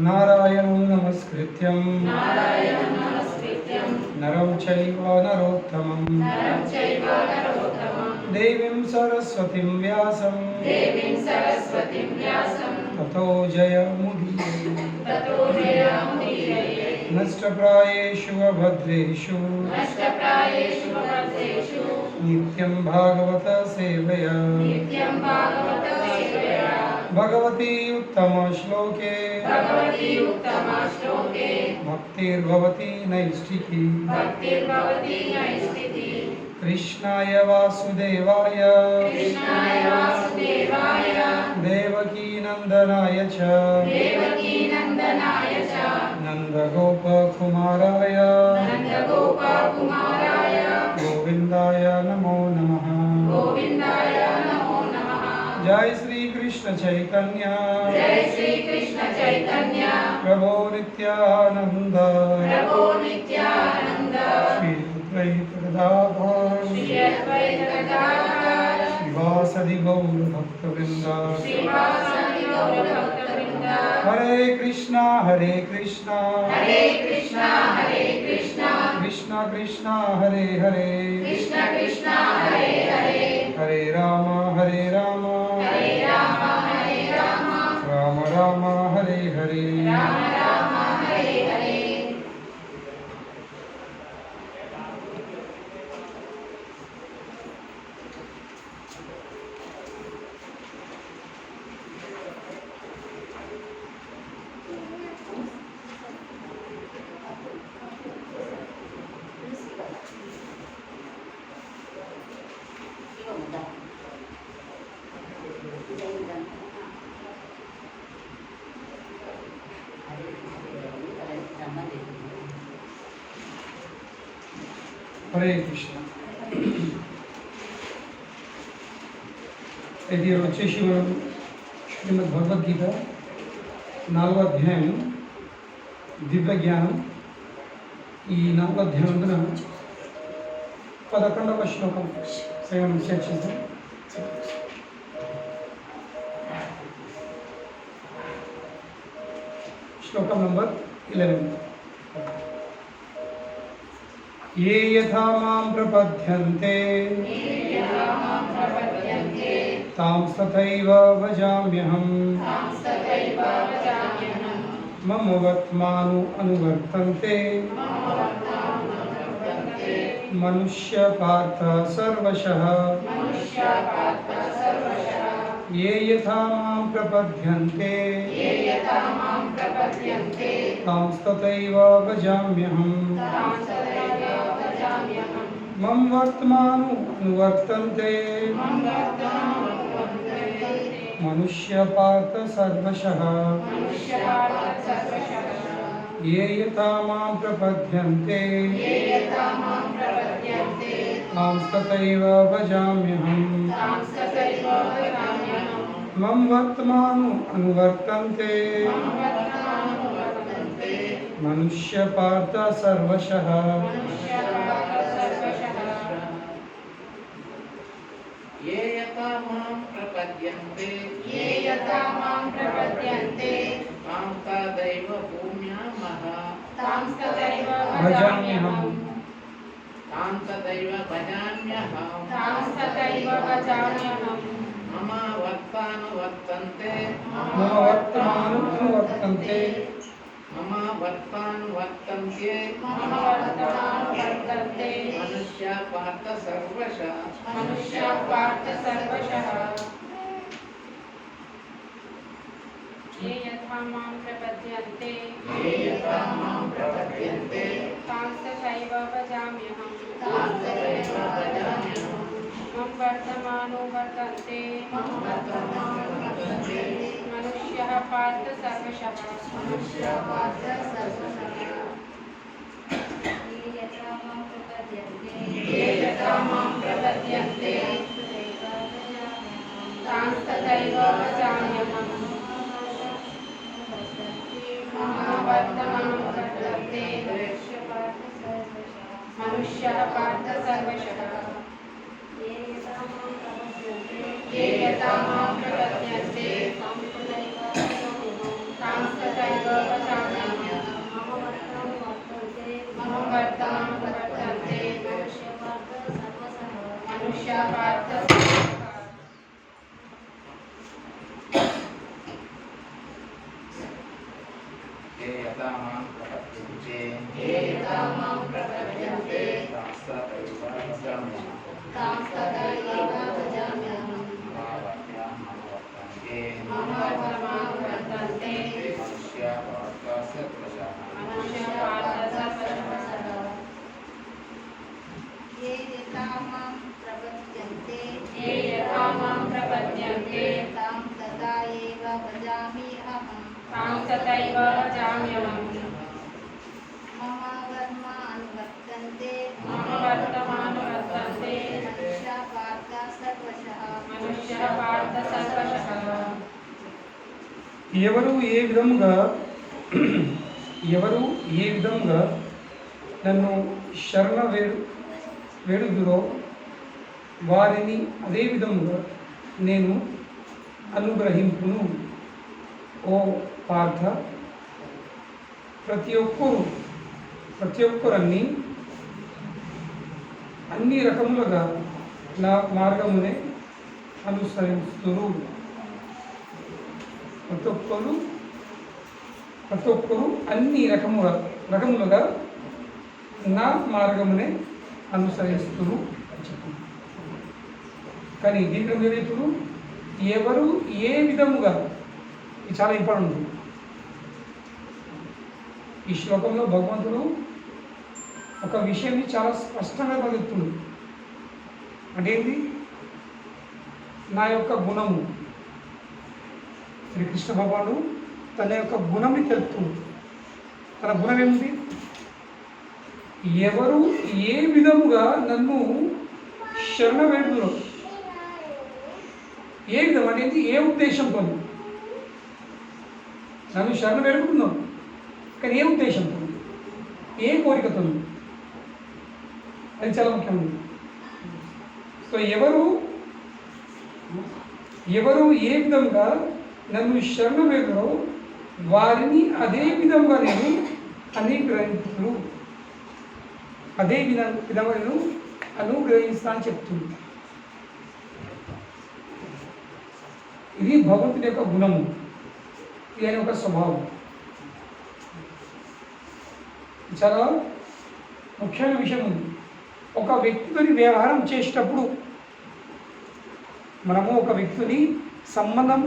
नारायणं नमस्कृत्यं नरं चैव नरोत्तमं देवीं सरस्वतीं व्यासं ततो जयमुदीरये नष्टप्रायेषु अभद्रेषु नित्यं भागवत सेवया भगवती उत्तमश्लोके भक्तिर्भवति नैष्ठिकी कृष्णाय वासुदेवाय देवकी नंदनाय च नंदगोपकुमाराय गोविंदाय नमो नमः। जय श्री कृष्ण चैतन्य प्रभो नित्यानंद श्री अद्वैत गदाधर श्रीवासदि गौर भक्तवृंद हरे कृष्णा कृष्णा कृष्णा कृष्णा हरे हरे हरे राम राम राम हरे हरे। हरे कृष्ण। ఇది వచ్చేసి మనం శ్రీమద్ భగవద్గీత 4వ అధ్యాయం దివ్య జ్ఞానం. ఈ 4వ అధ్యాయంలో 11వ శ్లోకం మనం చర్చిద్దాం. శ్లోకం నంబర్ 11. ये यथा मां प्रपद्यन्ते तां तथैव भजाम्यहम् मम वर्त्मानो अनुवर्तन्ते मनुष्य पार्थ सर्वशः। ये यथा मां प्रपद्यन्ते तां तथैव भजाम्यहम् मम वर्त्मानो अनुवर्तन्ते मनुष्य पार्थ सर्वशः। ये यथा मां प्रपद्यन्ते तां तथैव भजाम्यहम् मम वर्त्मानो अनुवर्तन्ते मनुष्य पार्थ सर्वशः। ये यथा मां प्रपद्यन्ते तां तदैव भूम्यामः भजाम्यहम् मम वर्तानुवर्तन्ते मनुष्य पार्थ सर्वशः। ये यथा मां प्रपद्यन्ते तां तथैव भजाम्यहम् मम वर्तमानो वर्तन्ते मनुष्यः पार्थ सर्वशः। ये यथा मां प्रपद्यन्ते तां तथैव भजाम्यहम् वर्तमानो वर्तन्ते मनुष्यः पार्थ सर्वशः। ये यथा मां प्रपद्यन्ते तां तथैव ये यथा मां प्रपद्यन्ते ये यथा मां प्रपद्यन्ते तथैव भजाम्यहम् तां तथैव भजाम्यहम् मम वर्तमां वर्तन्ते मनुष्या पार्था सत्वशः ये यथा मां प्रपद्यन्ते ये यथा मां प्रपद्यन्ते तां तथा एव भजामि अहम् तां तथैव भजाम्यहम् मम वर्मा अनुवर्तन्ते मम वर्तमानुवर्तन्ते मनुष्या पार्थ सर्वशः मनुष्यः पार्थ सर्वशः ఎవరు ఏ విధంగా నన్ను శరణ వేడుదురో వారిని అదే విధముగా నేను అనుగ్రహింపును. ఓ పార్థ, ప్రతి ఒక్కరన్ని అన్ని రకములుగా నా మార్గమునే అనుసరిస్తురు. ప్రతి ఒక్కరు అన్ని రకములుగా నా మార్గమునే అనుసరిస్తురు అని చెప్పింది. కానీ దీంట్లో ఏదైతుడు ఎవరు ఏ విధముగా, ఇది చాలా ఇంపార్టెంట్. ఈ శ్లోకంలో భగవంతుడు ఒక విషయాన్ని చాలా స్పష్టంగా చెప్తుంది. అంటే ఏంటి? నా యొక్క గుణము. శ్రీకృష్ణ భగవానుడు తన యొక్క గుణంని తెలుపుతుంది. తన గుణం ఏమిటి? ఎవరు ఏ విధముగా నన్ను శరణ వేడుదురో, ఏ విధం అనేది ఏ ఉద్దేశంతో నన్ను శరణ వేడుకుంటున్నాం, కానీ ఏ ఉద్దేశంతో, ఏ కోరికతో, అది చాలా ముఖ్యమైనది. సో ఎవరు ఏ విధంగా నన్ను శరణ వేడురో వారిని అదే విధంగా నేను అనుగ్రహించును. అదే విధంగా నేను అనుగ్రహిస్తా అని చెప్తుంది. ఇది భగవంతుని యొక్క గుణము, ఇది ఆయన ఒక స్వభావం. చాలా ముఖ్యమైన విషయం ఉంది. ఒక వ్యక్తిని వ్యవహారం చేసేటప్పుడు మనము ఒక వ్యక్తిని సంబంధం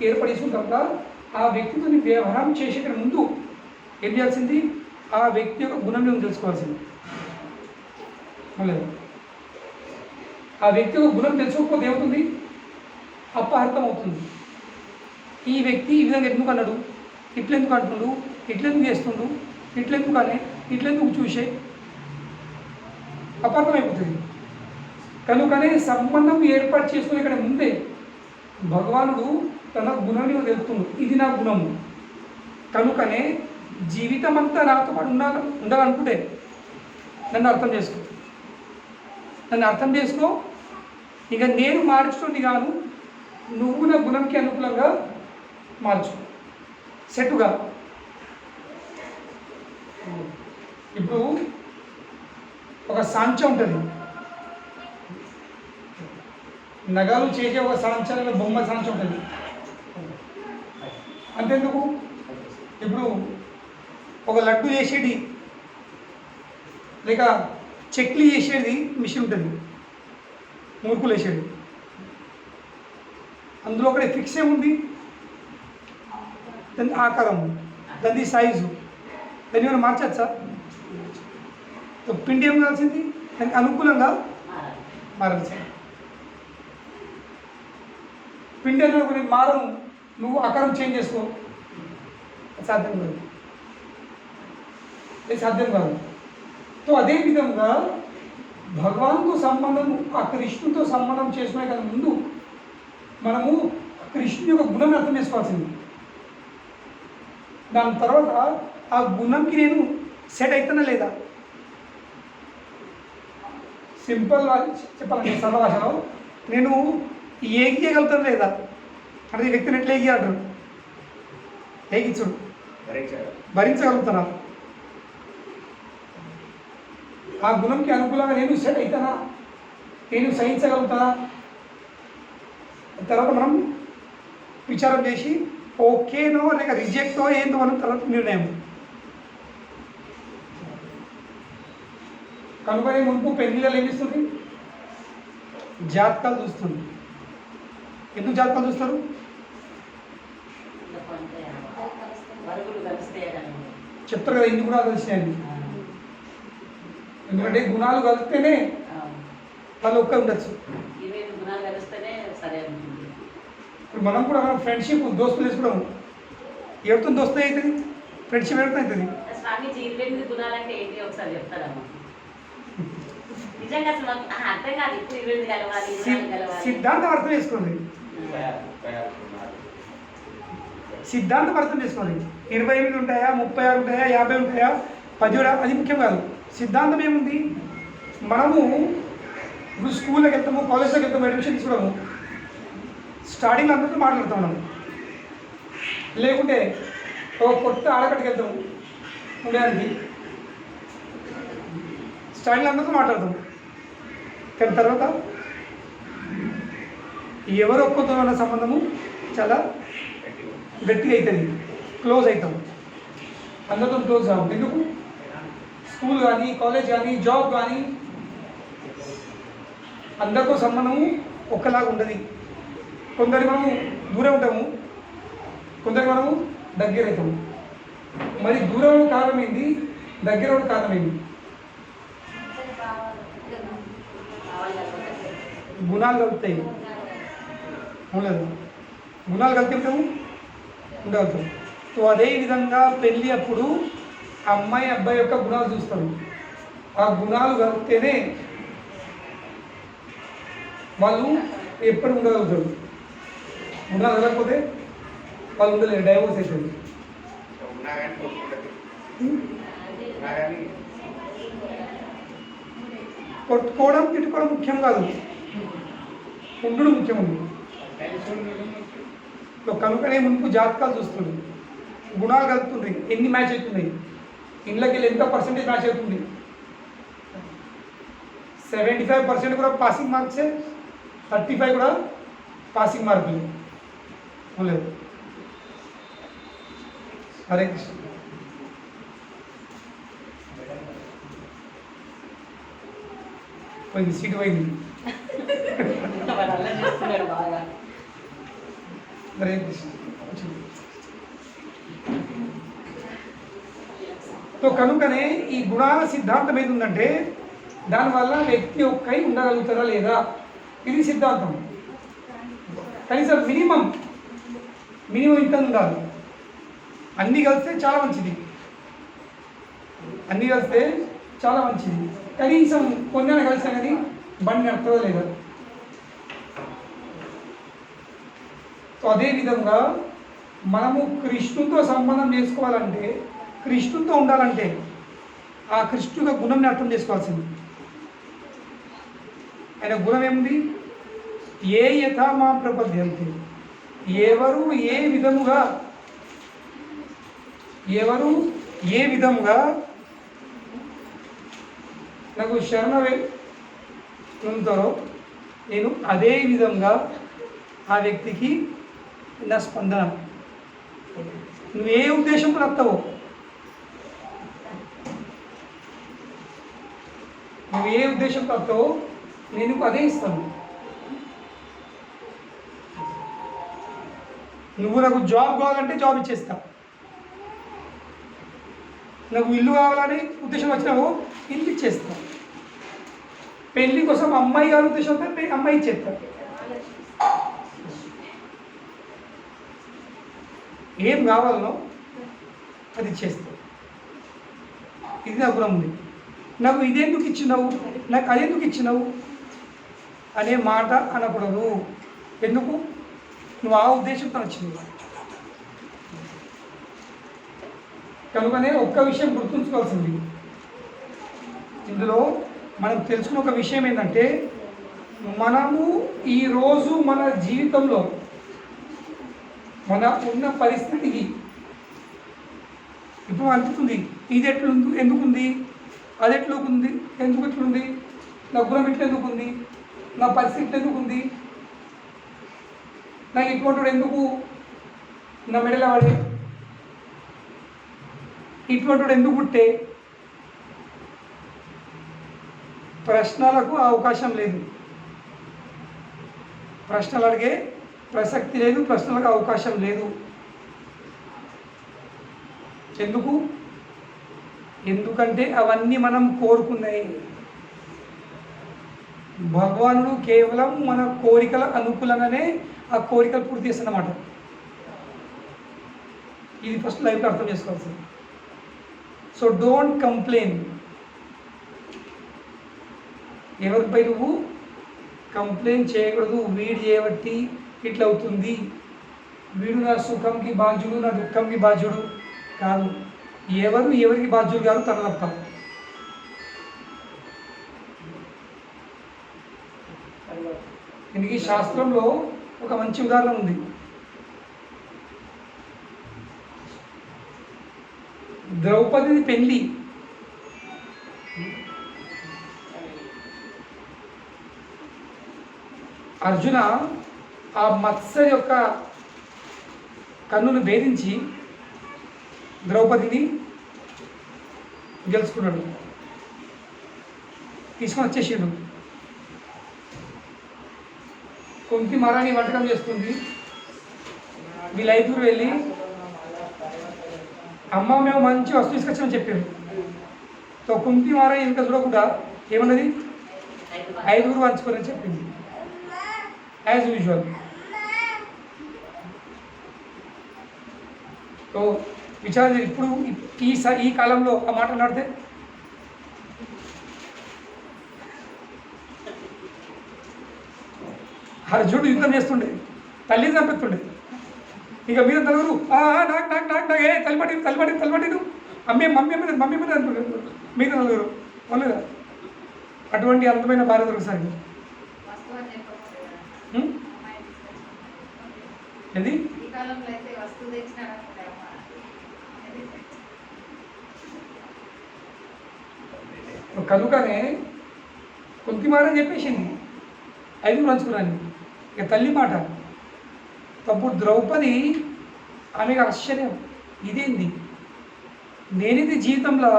ఏర్పడేసిన తర్వాత ఆ వ్యక్తితో వ్యవహారం చేసే ముందు ఏం చేయాల్సింది? ఆ వ్యక్తి యొక్క గుణం ఏమో తెలుసుకోవాల్సింది. లేదు, ఆ వ్యక్తి యొక్క గుణం తెలుసుకోకపోతే ఏమవుతుంది? అపహర్థం అవుతుంది. ఈ వ్యక్తి ఈ విధంగా ఎందుకు అన్నాడు, ఇట్లెందుకు అంటుండు, ఇట్లెందుకు చేస్తుండు, ఇట్లెందుకు చూసే అపార్థం అయిపోతుంది. కనుకనే సంబంధం ఏర్పాటు చేసుకుని ఇక్కడ ముందే భగవానుడు తన గుణాన్ని తెలుపుతుంది. ఇది నా గుణము, కనుకనే జీవితం అంతా నాతో పాటు ఉండాలనుకుంటే నన్ను అర్థం చేసుకో. ఇక నేను మార్చుకోండి గాను, నువ్వు నా గుణంకి అనుకూలంగా మార్చు, సెట్టుగా. ఇప్పుడు ఒక సాంచ ఉంటుంది, నగలు చేసే ఒక సాంచలో బొమ్మ సాంచ ఉంటుంది. అంతెందుకు, ఇప్పుడు ఒక లడ్డు చేసేది లేక చెక్లీ చేసేది మిషన్ ఉంటుంది, మురుకులు వేసేది. అందులో ఒకటి ఫిక్స్ ఏముంది? దాని ఆకారం, దాని సైజు, దాన్ని ఏమైనా మార్చచ్చా? పిండి ఏం కావాల్సింది? దానికి అనుకూలంగా మారాల్సింది. పిండి అనేది ఒకటి మారను, నువ్వు ఆకారం చేంజ్ చేసుకో, సాధ్యం కాదు. ఇది సాధ్యం కాదు. సో అదే విధంగా భగవాన్తో సంబంధం, ఆ కృష్ణుతో సంబంధం చేసుకునే కన్నా ముందు మనము కృష్ణుని యొక్క గుణాన్ని అర్థం చేసుకోవాల్సింది. దాని తర్వాత ఆ గుణంకి నేను సెట్ అవుతానా లేదా? సింపుల్ చెప్పాలంటే సరళ భాషలో నేను ఏగియగలుగుతాను లేదా అంటే ఈ వ్యక్తిని ఎట్లా ఏగియాడు, ఏగిచ్చుడు భరించగలుగుతానా? ఆ గుణంకి అనుకూలంగా నేను సెట్ అవుతానా, నేను సహించగలుగుతానా? తర్వాత మనం విచారం చేసి ఓకేనో లేక రిజెక్టో ఏందో మనం తర్వాత నిర్ణయం. కనుక మునుపు పెళ్లిళ్ళు ఏమిస్తుంది? జాతకాలు చూస్తుంది. ఎందుకు జాతకాలు చూస్తారు? చెప్తారు కదా ఎన్ని గుణాలు కలిసినాయని. ఎందుకంటే గుణాలు కలిస్తేనే వాళ్ళు ఒక్క ఉండొచ్చు. ఇప్పుడు మనం కూడా మనం ఫ్రెండ్షిప్ దోస్తులు వేసుకోవడం ఎవరితో దోస్తు అవుతుంది, ఫ్రెండ్షిప్ ఎవరితో అవుతుంది? స్వామీజీ 28 గుణాలంటే ఏంటి ఒకసారి చెప్తారమ్మా? నిజంగా అసలు మాకు అర్థం కాదు. ఇప్పుడు 28 కలవాలి, 24 కలవాలి. సిద్ధాంతం అర్థం చేసుకోండి. సిద్ధాంతం అర్థం చేసుకోండి. 28 ఉంటాయా, 36 ఉంటాయా, 50 ఉంటాయా, 10 అది ముఖ్యం కాదు. సిద్ధాంతం ఏముంది? మనము ఇప్పుడు స్కూల్లోకి వెళ్తాము, కాలేజ్లోకి వెళ్తాము, అడ్మిషన్ తీసుకోవడము, స్టార్టింగ్ అందరితో మాట్లాడుతాం మనం. లేకుంటే ఒక కొత్త ఆడకట్టుకు వెళ్తాము ఉండడానికి, స్టార్టింగ్ అందరితో మాట్లాడతాం. కానీ తర్వాత ఎవరు ఒక్కతో ఉన్న సంబంధము చాలా గట్టిగా అవుతుంది, క్లోజ్ అవుతాం. అందరితో క్లోజ్ కావు. ఎందుకు? స్కూల్ కానీ, కాలేజ్ కానీ, జాబ్ కానీ అందరితో సంబంధము ఒక్కలాగా ఉండదు. కొందరికి మనము దూరం ఉంటాము, కొందరికి మనము దగ్గర అవుతాము. మరి దూరం కారణం ఏంది, దగ్గర కారణం ఏంది? గుణాలు కలుపుతాయి. ఉండదు. గుణాలు కలిపిస్తాము ఉండగలుగుతాం. సో అదేవిధంగా పెళ్ళి అప్పుడు అమ్మాయి అబ్బాయి యొక్క గుణాలు చూస్తారు. ఆ గుణాలు కలిపితేనే వాళ్ళు ఎప్పుడు ఉండగలుగుతారు. గుణాలు కలగకపోతే వాళ్ళు ఉండలేరు, డైవోర్స్ అవుతుంది. ఉన్నా కానీ కొట్టుకుంటుంది. ఉన్నా కానీ కొట్టుకోవడం తిట్టుకోవడం ముఖ్యం కాదు, ఉండడం ముఖ్యం ఉంది. కనుకనే మునుపు జాతకాలు చూస్తుంది, గుణాలు కలుపుతుంది, ఎన్ని మ్యాచ్ అవుతున్నాయి, ఇంట్లోకి వెళ్ళి ఎంత పర్సెంటేజ్ మ్యాచ్ అవుతుంది. 75% కూడా పాసింగ్ మార్క్సే, 35 కూడా పాసింగ్ మార్కులు లేదు. హరే కృష్ణ. పోయింది, సీటు పోయింది. చేస్తున్నాడు బాగా. హరే కృష్ణ. సో కనుకనే ఈ గుణాల సిద్ధాంతం ఏంటంటే దానివల్ల వ్యక్తి ఒక్కై ఉండగలుగుతారా లేదా, ఇది సిద్ధాంతం. కనీసం మినిమం ఇంత ఉండాలి. అన్నీ కలిస్తే చాలా మంచిది, అన్నీ కలిస్తే చాలా మంచిది. కనీసం కొన్ని కలిసి అనేది బండి నడుతుందా లేదా. సో అదేవిధంగా మనము కృష్ణుతో సంబంధం చేసుకోవాలంటే, కృష్ణుతో ఉండాలంటే ఆ కృష్ణుగా గుణంని అర్థం చేసుకోవాల్సింది. ఆయన గుణం ఏముంది? ఏ యథా మా ప్రపద్యంతే, ఎవరు ఏ విధముగా నాకు శరణ పొందుతారో నేను అదే విధంగా ఆ వ్యక్తికి నా స్పందన. నువ్వు ఏ ఉద్దేశంతో వస్తావో, నువ్వు ఏ ఉద్దేశంతో వస్తావో నేను అదే ఇస్తాను. నువ్వు నాకు జాబ్ కావాలంటే జాబ్ ఇచ్చేస్తా, నాకు ఇల్లు కావాలని ఉద్దేశం వచ్చినావో ఇల్లు ఇచ్చేస్తా. పెళ్లి కోసం అమ్మాయి కావాలి ఉద్దేశం వస్తే అమ్మాయి ఇచ్చేస్తా. ఏం కావాలనో అది ఇచ్చేస్తా. ఇది నా గుణం ఉంది. నాకు ఇదెందుకు ఇచ్చినావు, నాకు అదెందుకు ఇచ్చినావు అనే మాట అనకూడదు. ఎందుకు? నువ్వు ఆ ఉద్దేశంతో వచ్చింది. కనుకనే ఒక్క విషయం గుర్తుంచుకోవాల్సింది ఇందులో మనం తెలుసుకున్న ఒక విషయం ఏంటంటే, మనము ఈరోజు మన జీవితంలో మన ఉన్న పరిస్థితికి ఇప్పుడు అనిపిస్తుంది ఇది ఎట్లుంది, ఎందుకుంది, అది ఎట్లుంది, ఎందుకు ఎట్లుంది, నా గుణం ఎట్లా ఎందుకుంది, నా పరిస్థితి ఎందుకుంది, నాకు ఇటువంటి ఎందుకు నా మెడలో వాడే ఇటువంటి ఎందుకు పుట్టే? ప్రశ్నలకు అవకాశం లేదు, ప్రశ్నలు అడిగే ప్రసక్తి లేదు, ప్రశ్నలకు అవకాశం లేదు. ఎందుకంటే అవన్నీ మనం కోరుకున్నాయి. భగవానుడు కేవలం మన కోరికల అనుకూలంగానే ఆ కోరికలు పూర్తి చేస్తున్నమాట. ఇది ఫస్ట్ లైఫ్లో అర్థం చేసుకోవాల్సింది. So don't complain. ఎవరిపై నువ్వు కంప్లైంట్ చేయకూడదు. వీడు చేయబట్టి ఇట్లా అవుతుంది, వీడు నా సుఖంకి బాధ్యుడు, నా దుఃఖంకి బాధ్యుడు కాదు. ఎవరికి బాధ్యుడు కాదు, తన తప్ప. దీనికి శాస్త్రంలో ఒక మంచి ఉదాహరణ ఉంది. ద్రౌపది పెళ్ళి. అర్జున ఆ మత్స్య యొక్క కన్నును భేదించి ద్రౌపదిని గెలుచుకున్నాడు, తీసుకొని వచ్చేసాడు. కుంతి మహారాణి వంటకం చేస్తుంది. వీళ్ళ ఐదుగురు వెళ్ళి, అమ్మ మేము మంచి వస్తువు తీసుకొచ్చామని చెప్పారు. సో కుంతి మహారాణి ఇంకా చూడకుండా ఏమన్నది, ఐదుగురు పంచుకోరని చెప్పింది. As usual. సో విచారణ ఇప్పుడు ఈ కాలంలో ఆ మాట మాట్లాడితే అర్జునుడు యుద్ధం చేస్తుండే, తల్లిని చంపెత్తుండే. ఇక మీద నలుగురు నాకు ఏ తలపట్టిను మమ్మీ మీద అంటుండే. మీద నలుగురు వాళ్ళు అటువంటి అందమైన భార్య దొరకసారి. వస్తువు అని చెప్పొచ్చు కదా. హ్మ్? అమ్మాయి తీసుకొచ్చి. ఏది ఈ కాలంలో అయితే వస్తువు తెచ్చినారనుకుంటే అమ్మ. కనుకనే కుంతిమారని చెప్పేసింది, ఐదుగురు పంచుకున్నాను. ఇక తల్లి మాట అప్పుడు ద్రౌపది ఆమెకు ఆశ్చర్యం, ఇదేంది, నేనిది జీవితంలో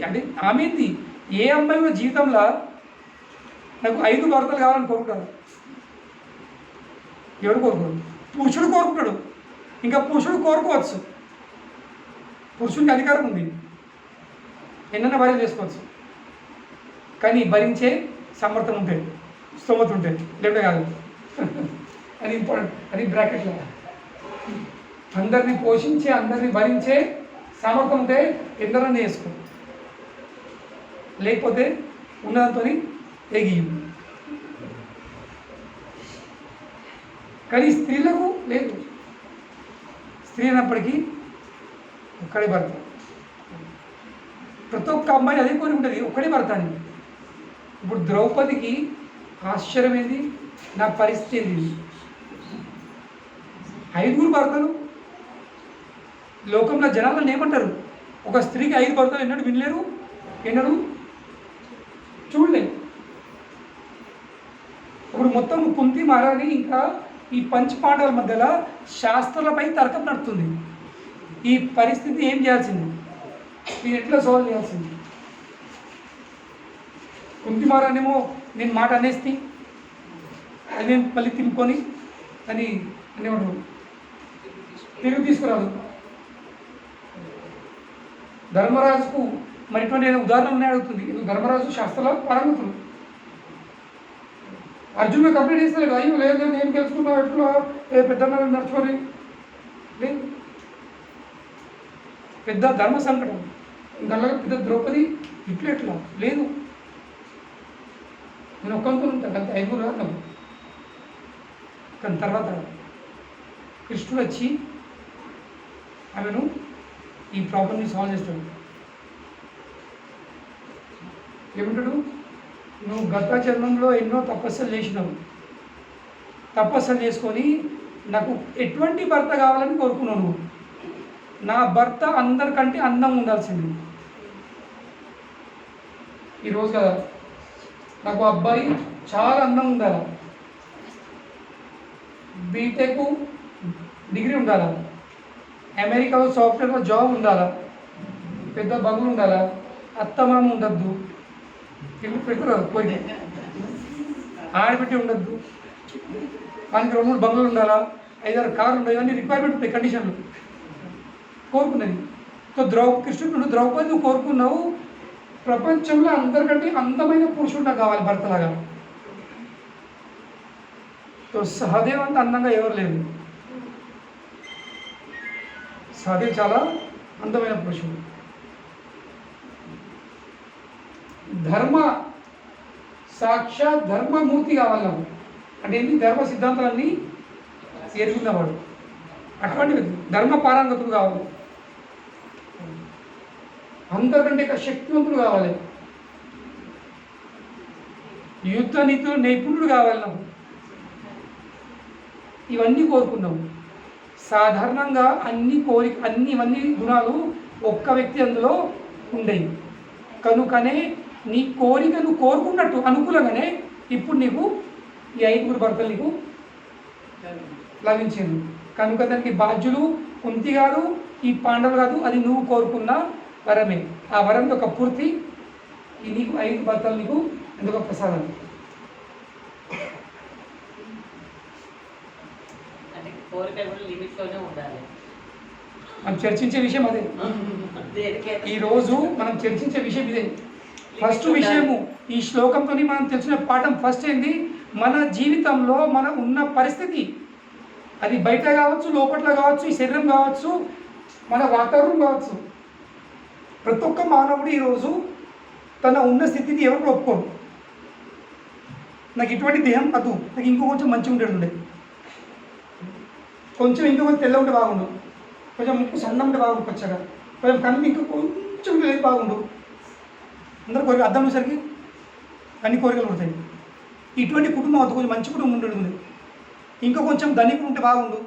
అంటే ఆమెంది, ఏ అమ్మాయి కూడా జీవితంలో నాకు 5 భర్తలు కావాలని కోరుకుంటాడు. ఎవడు కోరుకోడు? పురుషుడు కోరుకుంటాడు. ఇంకా పురుషుడు కోరుకోవచ్చు, పురుషుడికి అధికారం ఉంది, ఎన్నైనా భార్య చేసుకోవచ్చు. కానీ భరించే సమర్థం ఉంటే, స్తోమత ఉంటే, లేకపోతే కాదు. అది ఇంపార్టెంట్, అది బ్రాకెట్లో. అందరినీ పోషించే, అందరినీ భరించే సామర్థ్యం ఉంటే ఎందరన్నా చేసుకో, లేకపోతే ఉన్నదంతో ఎగియు. కానీ స్త్రీలకు లేదు. స్త్రీ అయినప్పటికీ ఒక్కడే భర్త. ప్రతి ఒక్క అమ్మాయి అదే కోరి ఉంటుంది, ఒక్కడే భర్త అని. ఇప్పుడు ద్రౌపదికి ఆశ్చర్యం ఏంది, నా పరిస్థితి ఏంది, 5 భర్తలు. లోకంలో జనాలను ఏమంటారు, ఒక స్త్రీకి 5 భర్తలు ఎన్నడూ వినలేరు, ఎన్నడూ చూడలేరు. ఇప్పుడు మొత్తం కుంతి మహారాణి ఇంకా ఈ పంచపాండవుల మధ్యలో శాస్త్రాలపై తర్కం నడుతుంది. ఈ పరిస్థితి ఏం చేయాల్సింది, ఇది ఎట్లా సాల్వ్ చేయాల్సింది? కుంతి మహారాణి ఏమో నేను మాట అనేసి అది నేను మళ్ళీ తినుకొని అని అనేవాడు, తిరిగి తీసుకురాదు. ధర్మరాజుకు మరి ఇటువంటి ఉదాహరణ అడుగుతుంది. ధర్మరాజు శాస్త్రాల పారంగతులు. అర్జునుడు కంప్లీట్ చేస్తలేడు. అయ్యో లేదు నేను తెలుసుకున్నావు, ఎట్లా పెద్ద నడుచుకొని లేదు, పెద్ద ధర్మ సంకటం. ఇంకా పెద్ద ద్రౌపది ఎట్లా లేదు, నేను ఒక్కొక్కరు ఉంటాను అంత 5 రాను. కానీ తర్వాత కృష్ణుడు వచ్చి ఆమెను ఈ ప్రాబ్లమ్ని సాల్వ్ చేస్తాడు. ఏమంటాడు, నువ్వు గత జన్మంలో ఎన్నో తపస్సులు చేసినావు, తపస్సులు చేసుకొని నాకు ఎటువంటి భర్త కావాలని కోరుకున్నావు. నువ్వు నా భర్త అందరికంటే అందం ఉండాల్సింది. ఈరోజు కదా నాకు అబ్బాయి చాలా అందం ఉండాలి, బీటెక్ డిగ్రీ ఉండాలి, అమెరికాలో సాఫ్ట్వేర్లో జాబ్ ఉండాలా, పెద్ద బంగులు ఉండాలా, అత్తమామ ఉండద్దు, ఇల్లు పెట్టుకోరు పోయి ఆడబెట్టి ఉండద్దు, మనకి 2-3 బంగులు ఉండాలా, 5-6 కార్లు ఉండాలి, ఇవన్నీ రిక్వైర్మెంట్ ఉంటాయి, కండిషన్లు కోరుకున్నది. సో కృష్ణుడు ద్రౌపది నువ్వు కోరుకున్నావు ప్రపంచంలో అందరికంటే అందమైన పురుషుడు నాకు కావాలి భర్తలాగా. సో సహదేవ్ అంత అందంగా ఎవరు లేరు. సహదేవ్ చాలా అందమైన పురుషుడు. ధర్మ సాక్షాత్ ధర్మమూర్తి కావాలి నాకు. అంటే ఏంటి? ధర్మ సిద్ధాంతాలన్నీ ఎరుగున్నవాడు, అటువంటి ధర్మ పారంగతుడు కావాలి, అందరికంటే శక్తివంతుడు కావాలి, యుద్ధ నీతిలో నైపుణ్యుడు కావాలి నాకు. ఇవన్నీ కోరుకున్నాము. సాధారణంగా ఇవన్నీ గుణాలు ఒక్క వ్యక్తి అందులో ఉండేవి. కనుకనే నీ కోరికను కోరుకున్నట్టు అనుకూలంగానే ఇప్పుడు నీకు ఈ 5 భర్తలు నీకు లభించింది. కనుక దానికి బాధ్యులు కుంతి గారు, ఈ పాండవులు కాదు, అది నువ్వు కోరుకున్న వరమే. ఆ వరం యొక్క పూర్తి ఈ నీకు 5 భర్తలు నీకు ఎందుకు ప్రసాదం. అంటే కోరిక కూడా లిమిట్లోనే ఉండాలి. మనం చర్చించే విషయం అదే. ఈరోజు మనం చర్చించే విషయం ఇదే. ఫస్ట్ విషయము ఈ శ్లోకంతో మనం తెలిసిన పాఠం ఫస్ట్ ఏంది? మన జీవితంలో మనం ఉన్న పరిస్థితి, అది బయట కావచ్చు, లోపల కావచ్చు, ఈ శరీరం కావచ్చు, మన వాతావరణం కావచ్చు, ప్రతి ఒక్క మానవుడు ఈరోజు తన ఉన్న స్థితిని ఎవరు ఒప్పుకోరు. నాకు ఇటువంటి దేహం అదు, నాకు ఇంకో కొంచెం మంచిగా ఉండేది, కొంచెం ఇంకో కొంచెం తెల్ల ఉంటే బాగుండు, కొంచెం ముక్కు సన్నం ఉంటే బాగుండు, కొచ్చగా కొంచెం కన్ను ఇంకా కొంచెం లేదు బాగుండు. అందరు కోరిక అర్థం వచ్చేసరికి అన్ని కోరికలు ఉంటాయి. ఇటువంటి కుటుంబం అవుతుంది, కొంచెం మంచి కుటుంబం ఉండేది, ఇంకా కొంచెం ధనికుడు ఉంటే బాగుండు,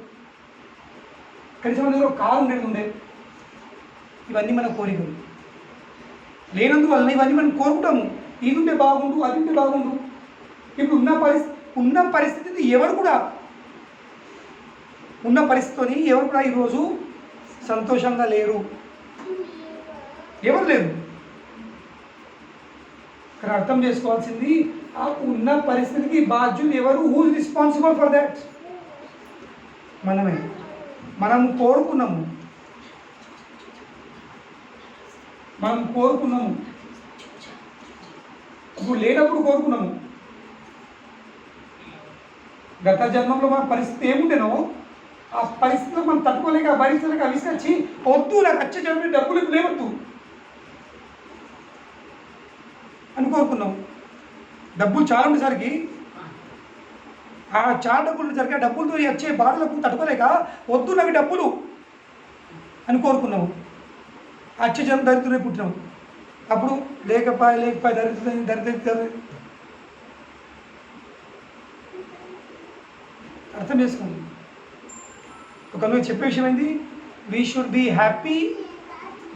కనీసం మన దగ్గర కారు ఉండేది ఉండే. ఇవన్నీ మన కోరికలు. లేనందువలన ఇవన్నీ మనం కోరుకుంటాము. ఇది ఉంటే బాగుండు, అది ఉంటే బాగుండు. ఇప్పుడు ఉన్న పరిస్థితిని ఎవరు కూడా ఈరోజు సంతోషంగా లేరు, ఎవరు లేరు. ఇక్కడ అర్థం చేసుకోవాల్సింది, ఆ ఉన్న పరిస్థితికి బాధ్యులు ఎవరు? Who's responsible for that? మనమే. మనం కోరుకున్నాము, ఇప్పుడు లేనప్పుడు కోరుకున్నాము. గత జన్మంలో మన పరిస్థితి ఏముంటేనో ఆ పరిస్థితిలో మనం తట్టుకోలేక భరించలేక విసిగచ్చి వద్దు, నాకు వచ్చే జన్మ డబ్బులు లేవద్దు అని కోరుకున్నాం. డబ్బులు చాలా ఉండేసరికి, ఆ చాలా డబ్బులు ఉండేసరికి ఆ డబ్బులతో వచ్చే బాధలకు తట్టుకోలేక వద్దు నాకు డబ్బులు అని కోరుకున్నాము. వచ్చే జన్మ దరిద్రులే పుట్టినాం. అప్పుడు లేకపోయి దరిద్ర అర్థం చేసుకోండి. ఒక చెప్పే విషయం ఏంది? We should be happy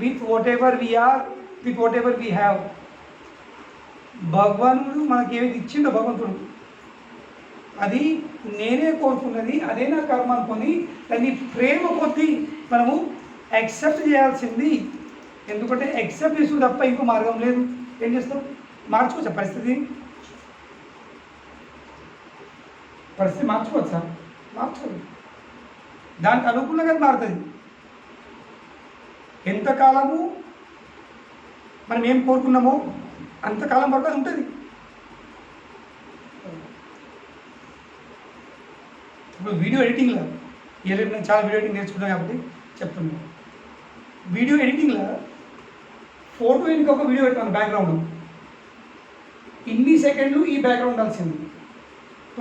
with whatever we are, with whatever we have. భగవానుడు మనకి ఏది ఇచ్చిండో భగవంతుడు, అది నేనే కోరుకున్నది, అదే నా కర్మ అనుకొని దాన్ని ప్రేమ కొద్దీ మనము యాక్సెప్ట్ చేయాల్సింది. ఎందుకంటే యాక్సెప్ట్ చేసుకు తప్ప ఇంకో మార్గం లేదు. ఏం చేస్తాం? మార్చుకోవచ్చా పరిస్థితి మార్చుకోవచ్చా? మార్చుకోదు. దానికి అనుకూలంగా మారుతుంది. ఎంతకాలము మనం ఏం కోరుకున్నామో అంతకాలం వరకు అది ఉంటుంది. ఇప్పుడు వీడియో ఎడిటింగ్లో నేను చాలా వీడియో ఎడిటింగ్ నేర్చుకున్నాను కాబట్టి చెప్తున్నాను. వీడియో ఎడిటింగ్లో ఫోటో ఇంకొక వీడియో పెట్టాను, బ్యాక్గ్రౌండ్ ఇన్ని సెకండ్లు ఈ బ్యాక్గ్రౌండ్ ఉండాల్సింది.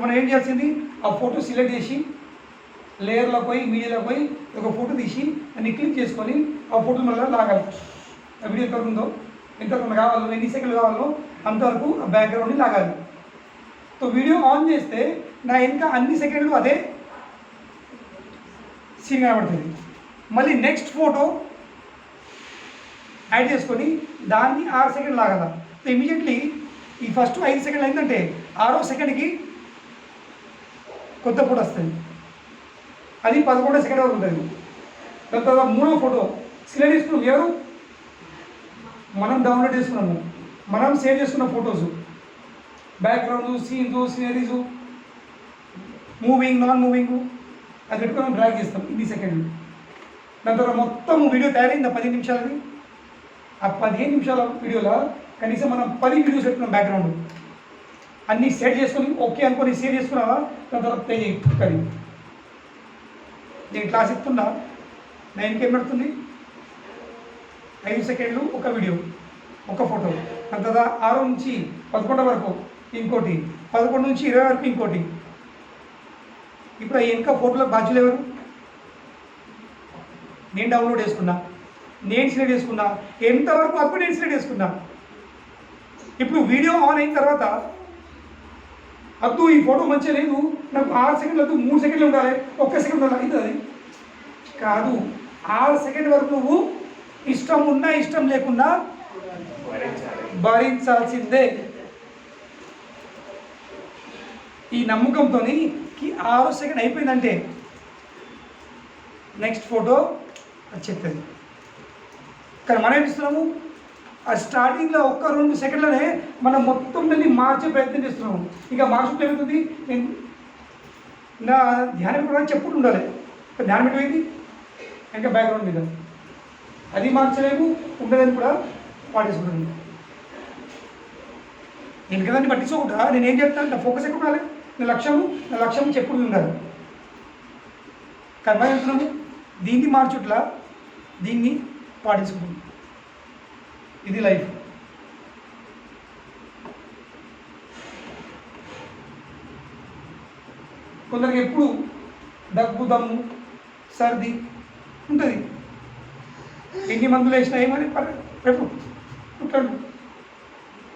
మనం ఏం చేయాల్సింది? ఆ ఫోటో సెలెక్ట్ చేసి లేయర్లో పోయి మీడియాలో పోయి ఒక ఫోటో తీసి దాన్ని క్లిక్ చేసుకొని ఆ ఫోటో మళ్ళీ లాగాలి. ఆ వీడియో ఎంత ఉందో, ఎంతవరకు కావాలో, ఎన్ని సెకండ్లు కావాలో అంతవరకు ఆ బ్యాక్గ్రౌండ్ని లాగాలి. సో వీడియో ఆన్ చేస్తే నా ఇంకా అన్ని సెకండ్లు అదే సీన్ కనబడుతుంది. మళ్ళీ నెక్స్ట్ ఫోటో యాడ్ చేసుకొని దాన్ని 6 సెకండ్లు లాగాల. సో ఇమీడియట్లీ ఈ ఫస్ట్ 5 సెకండ్లు అయిందంటే 6వ సెకండ్కి కొత్త ఫోటో వస్తుంది. అది 11వ సెకండ్ వరకు ఉంటుంది. దాని తర్వాత మూడో ఫోటో సెలెక్ట్ చేసుకున్నాం. ఎవరు? మనం డౌన్లోడ్ చేసుకున్నాము, మనం సేవ్ చేసుకున్న photos, background, scenes, sceneries, moving, non moving, అది పెట్టుకొని మనం డ్రాగ్ చేస్తాం ఇన్ని సెకండ్లు. దాని తర్వాత మొత్తం వీడియో తయారైంది 15 నిమిషాలది. ఆ 15 నిమిషాల వీడియోలో కనీసం మనం 10 వీడియోస్ పెట్టుకున్నాం. బ్యాక్గ్రౌండ్ అన్నీ సెట్ చేసుకొని ఓకే అనుకొని సేవ్ చేసుకున్నావా, దాని తర్వాత ప్లే చేయి. కానీ నేను క్లాస్ ఇస్తున్నా, 9కి ఏం పెడుతుంది? 5 సెకండ్లు ఒక వీడియో, ఒక ఫోటో. దాని తర్వాత 6 నుంచి 11 వరకు ఇంకోటి, 11 నుంచి 20 వరకు ఇంకోటి. ఇప్పుడు ఇంకా ఫోటోలో బాధ్యులు ఎవరు? నేను డౌన్లోడ్ చేసుకున్నా, నేను సెలెక్ట్ చేసుకున్నా, ఎంతవరకు అప్పుడు నేను సెలెక్ట్ చేసుకున్నా. ఇప్పుడు వీడియో ఆన్ అయిన తర్వాత అద్దు ఈ ఫోటో మంచిగా లేదు, నాకు 6 సెకండ్లు వద్దు, 3 సెకండ్లు ఉండాలి, 1 సెకండ్ ఉండాలి, అవుతుంది కాదు. 6 సెకండ్ వరకు నువ్వు ఇష్టం ఉన్నా ఇష్టం లేకున్నా భరించాల్సిందే. ఈ నమ్మకంతో 6 సెకండ్ అయిపోయిందంటే నెక్స్ట్ ఫోటో వచ్చేస్తుంది. కానీ మనం ఏం ఇస్తున్నాము, ఆ స్టార్టింగ్లో 1-2 సెకండ్లోనే మనం మొత్తం దాన్ని మార్చే ప్రయత్నం చేస్తున్నాము. ఇక మార్చుకుంటే ఏమవుతుంది, నేను నా ధ్యానం కూడా చెప్పుకుంటూ ఉండాలి, ధ్యానం పెట్టిపోయింది ఇంకా బ్యాక్గ్రౌండ్ మీద, అది మార్చలేము, ఉండదని కూడా పాటించుకుంటాను. నేను కదాన్ని పట్టించుకోకుండా నేను ఏం చెప్తాను, నా ఫోకస్ ఎక్కడ ఉండాలి, నా లక్ష్యం చెప్పుడు ఉండాలి. కర్మ చెప్తున్నాము, దీన్ని మార్చుట్లా దీన్ని పాటించుకుంటాం. ఇది లైఫ్. కొందరికి ఎప్పుడు దగ్గు, దమ్ము, సర్ది ఉంటుంది. ఎన్ని మందులు వేసినా ఏమని పెట్టు ఉంటాడు.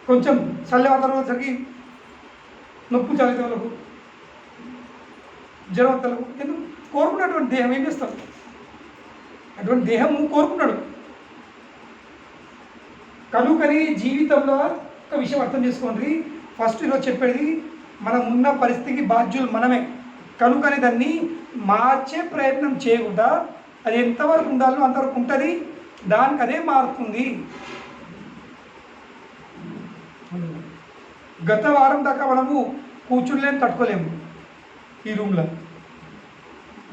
కొంచెం చల్లే వాతావరణం వచ్చరికి నొప్పి చల్లితే వాళ్ళకు, జ్వరం తలకు, ఎందుకు కోరుకున్నటువంటి దేహం ఏం చేస్తాం, అటువంటి దేహము కోరుకున్నాడు. కనుకని జీవితంలో ఒక విషయం అర్థం చేసుకోండి. ఫస్ట్ ఈరోజు చెప్పేది, మనం ఉన్న పరిస్థితికి బాధ్యులు మనమే. కనుకని దాన్ని మార్చే ప్రయత్నం చేయకుండా అది ఎంతవరకు ఉండాలో అంతవరకు ఉంటుంది, దానికి అదే మారుతుంది. గత వారం దాకా మనము కూర్చుండలేము, తట్టుకోలేము ఈ రూమ్లో.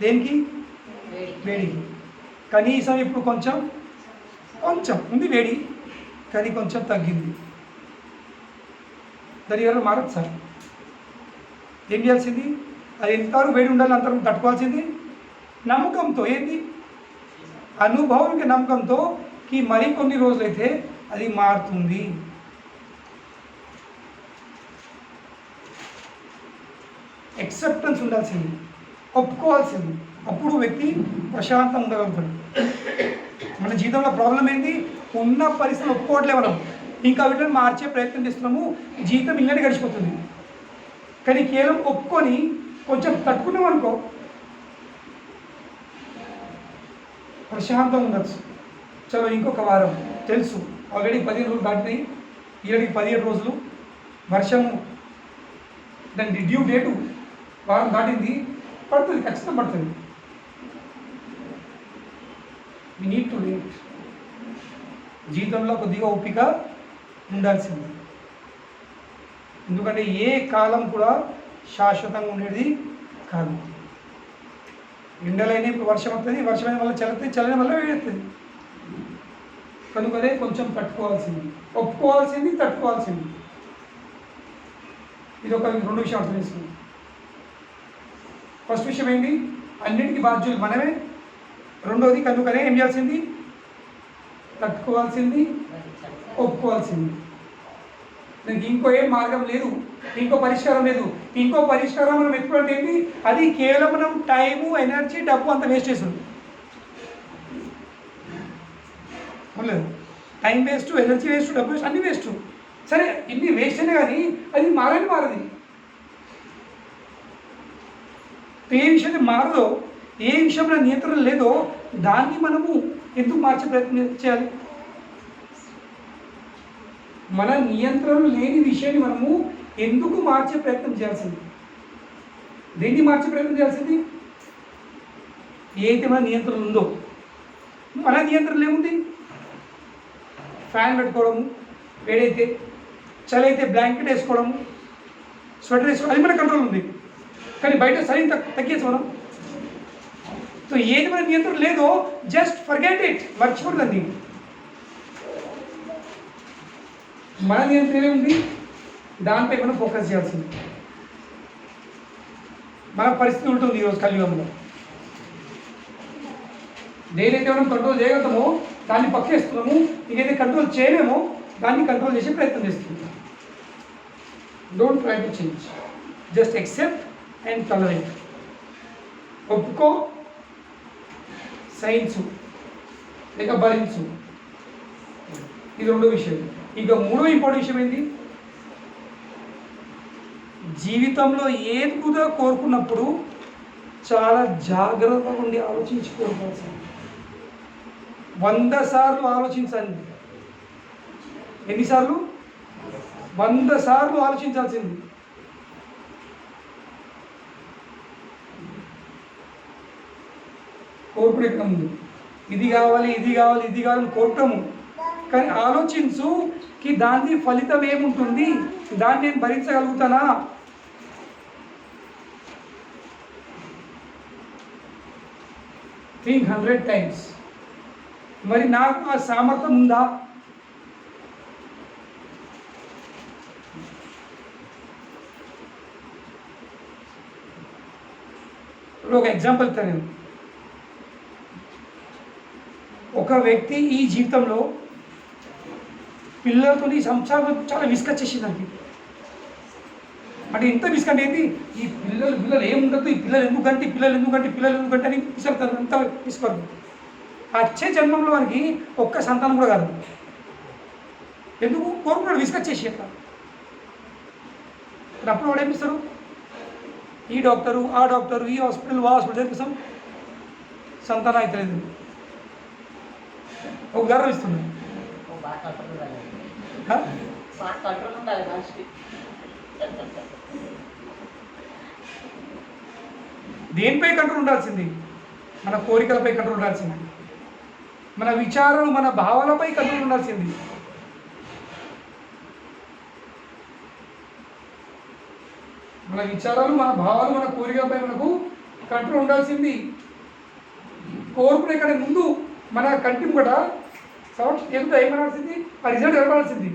దేనికి? వేడికి. కనీసం ఇప్పుడు కొంచెం ఉంది వేడి, కానీ కొంచెం తగ్గింది. దాని వల్ల మారదు సార్. ఏం చేయాల్సింది, అది ఎంతవరకు వేడి ఉండాలి అంతవరకు తట్టుకోవాల్సింది. నమ్మకంతో, ఏంది అనుభవానికి నమ్మకంతో మరికొన్ని రోజులైతే అది మారుతుంది. యాక్సెప్టెన్స్ ఉండాల్సింది, ఒప్పుకోవాల్సింది. అప్పుడు వ్యక్తి ప్రశాంతంగా ఉండగలుగుతాడు. మన జీవితంలో ప్రాబ్లం ఏంటి, ఉన్న పరిస్థితులు ఒప్పుకోవట్లే మనం, ఇంకా వీటిని మార్చే ప్రయత్నం చేస్తున్నాము. జీవితం ఇల్లనే గడిచిపోతుంది. కానీ కేవలం ఒప్పుకొని కొంచెం తట్టుకున్నాం అనుకో, ప్రశాంతంగా ఉండొచ్చు. చలో ఇంకొక వారం, తెలుసు ఆల్రెడీ 15 రోజులు దాటినాయి, ఈరోడికి 17 రోజులు. వర్షము దాని డ్యూ డేటు వారం దాటింది, పడుతుంది, ఖచ్చితంగా పడుతుంది. We need to wait. జీవితంలో కొద్దిగా ఓపిక ఉండాల్సింది. ఎందుకంటే ఏ కాలం కూడా శాశ్వతంగా ఉండేది కాదు. ఎండలైన ఇప్పుడు వర్షం వస్తుంది, వర్షమైన వల్ల చల్లుతుంది, చల్లని వల్ల వేడెత్తుంది. కనుకనే కొంచెం తట్టుకోవాల్సింది, ఒప్పుకోవాల్సింది, తట్టుకోవాల్సింది. ఇది ఒక 2 విషయాలు అర్థం చేసుకుంది. ఫస్ట్ విషయం ఏంటి, అన్నిటికీ బాధ్యులు మనమే. రెండవది, కనుకనే ఏం చేయాల్సింది, తట్టుకోవాల్సింది, ఒప్పుకోవాల్సింది. దానికి ఇంకో ఏం మార్గం లేదు, ఇంకో పరిష్కారం లేదు. ఇంకో పరిష్కారం మనం ఎత్తుకుంటే ఏంటి, అది కేవలం మనం టైము, ఎనర్జీ, డబ్బు అంత వేస్ట్ చేస్తుంది. లేదు, టైం వేస్ట్, ఎనర్జీ వేస్ట్, డబ్బు వేస్ట్, అన్నీ వేస్ట్. సరే ఇన్ని వేస్ట్ అయినా కానీ అది మారది. ఏ విషయం మారదో, ఏ విషయంలో నియంత్రణ లేదో దాన్ని మనము ఎందుకు మార్చే ప్రయత్నం చేయాలి? మన నియంత్రణ లేని విషయాన్ని మనము ఎందుకు మార్చే ప్రయత్నం చేయాల్సింది? దేన్ని మార్చే ప్రయత్నం చేయాల్సింది? ఏదైతే మన నియంత్రణ ఉందో మన నియంత్రణలో ఏముంది? ఫ్యాన్ పెట్టుకోవడము, వేడైతే చలి అయితే బ్లాంకెట్ వేసుకోవడము, స్వెటర్ వేసుకోవడం, అది మన కంట్రోల్ ఉంది. కానీ బయట చలి తగ్గేసి మనం. సో ఏది మన నియంత్రణ లేదో జస్ట్ ఫర్గెట్ ఇట్, మర్చిపోతుందండి. మన నియంత్రణ ఏముంది? దానిపై మనం ఫోకస్ చేయాల్సింది. మన పరిస్థితి ఉంటుంది ఈరోజు కలియుగంలో. దేనైతే మనం కంట్రోల్ చేయగలుగుతామో దాన్ని పక్కేస్తున్నాము, ఏదైతే కంట్రోల్ చేయలేమో దాన్ని కంట్రోల్ చేసే ప్రయత్నం చేస్తున్నాం. Don't try to change, just accept and tolerate. ఒప్పుకో, సహించు, లేక భరించు. ఇది రెండో విషయం. ఇక మూడో ఇంపార్టెంట్ విషయం ఏంటి? జీవితంలో ఏది కూడా కోరుకున్నప్పుడు చాలా జాగ్రత్తగా ఉండి ఆలోచించి కోరుకోవాల్సింది. 100 సార్లు ఆలోచించండి. ఎన్నిసార్లు? 100 సార్లు ఆలోచించాల్సింది. కోరుకునే ముందు ఇది కావాలి, ఇది కావాలి, ఇది కావాలని కోరుతాము. కానీ ఆలోచించుకి దాని ఫలితం ఏముంటుంది, దాన్ని నేను భరించగలుగుతానా? Think 100 times. మరి నాకు ఆ సామర్థ్యం ఉందా? ఒక ఎగ్జాంపుల్ ఇస్తాను నేను. ఒక వ్యక్తి ఈ జీవితంలో పిల్లలతో సంసారం చాలా విసుకొచ్చేసిందండి. అంటే ఎంత విసుక అనేది, ఈ పిల్లలు ఏముండదు, ఈ పిల్లలు ఎందుకంటే అని విసుకుతారు, అంత విసుకోరు. వచ్చే జన్మంలో వానికి ఒక్క సంతానం కూడా కాదు. ఎందుకు? కోరుకున్నాడు, విసుకొచ్చేసి అట్లా. అప్పుడు వాడు ఏమిస్తారు? ఈ డాక్టరు, ఆ డాక్టరు, ఈ హాస్పిటల్, ఆ హాస్పిటల్ కోసం సంతానం అవుతలేదు. ఒక గర్వం ఇస్తున్నాడు. దేనిపై కంట్రోల్ ఉండాల్సింది? మన కోరికలపై కంట్రోల్ ఉండాల్సింది. మన విచారాలు, మన భావాలపై కంట్రోల్ ఉండాల్సింది. మన విచారాలు, మన భావాలు, మన కోరికలపై మనకు కంట్రోల్ ఉండాల్సింది. కోరుకునే కంటే ముందు మన కంటి కూడా ఏదో ఏమనాల్సింది, ఆ రిజల్ట్ ఇవ్వాల్సింది.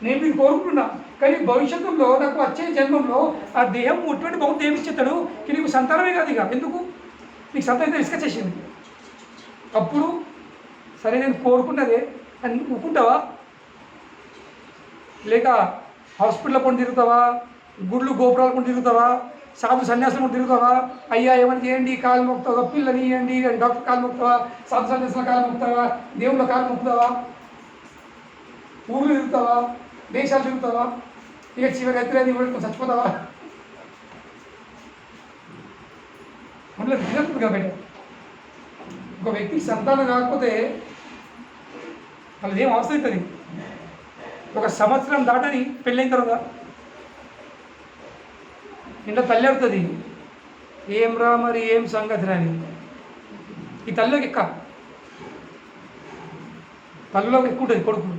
నేను మీరు కోరుకుంటున్నా, కానీ భవిష్యత్తులో నాకు వచ్చే జన్మంలో ఆ దేహం ఎటువంటి భౌతిక ఏమి ఇచ్చేస్తాడు, నీకు సంతానమే కాదు. ఇక ఎందుకు నీకు సంతానం విసుకొచ్చేసింది. అప్పుడు సరే నేను కోరుకున్నదే అని ఊకుంటావా? లేక హాస్పిటల్ కొని తిరుగుతావా, గుళ్ళు గోపురాలు కొని తిరుగుతావా, సాధు సన్యాసం కొని తిరుగుతావా? అయ్యా ఏమని చేయండి, కాలు మొక్కుతావా, పిల్లని ఇవ్వండి, డాక్టర్ కాలు మొక్కుతావా, సాధు సన్యాసుల కాలు మొక్కుతావా, దేవుళ్ళ కాలు మొక్కుతావా, ఊళ్ళు తిరుగుతావా, దేశాలు తిరుగుతావా, ఇక చివరికి ఎత్తులేదు ఇవ్వడం చచ్చిపోతావా? అందులో వినప్పుడు కాబట్టి ఒక వ్యక్తికి సంతానం కాకపోతే వాళ్ళది ఏం అవసరం అవుతుంది? 1 సంవత్సరం దాటని పెళ్ళైన తర్వాత ఇంట్లో తల్లి అడుగుతుంది, ఏం రా మరి ఏం సంగతి రాని. ఈ తల్లిలోకి తల్లిలోకి ఎక్కువ ఉంటుంది కొడుకు.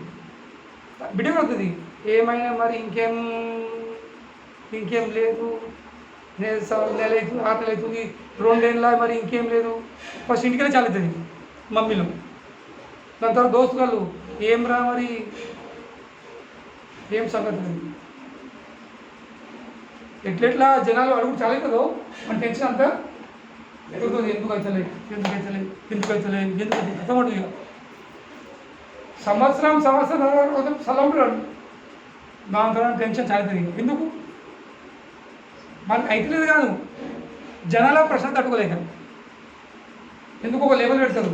బిడ్డ పడుతుంది, ఏమైనా మరి ఇంకేం లేదు, నెల అవుతుంది, 6 నెలలు అవుతుంది, 2 ఏళ్ళ మరి ఇంకేం లేదు. ఫస్ట్ ఇంటికనే చాలుతుంది మమ్మీలో. దాని తర్వాత దోస్తుగాళ్ళు, ఏం రా మరి ఏం సంగతి లేదు. ఎట్లెట్లా జనాలు అడుగు చాలవుతుందో మన టెన్షన్ అంతా ఎదుగుతుంది. ఎందుకు అవుతలేదు అర్థమవుతుంది. ఇక సంవత్సరం సలంపురాడు దాని తర్వాత టెన్షన్ చాలుతుంది. ఎందుకు? మనకు అయితలేదు కాదు, జనాల ప్రశ్న తట్టుకోలేక. ఎందుకు ఒక లెవెల్ పెడతారు,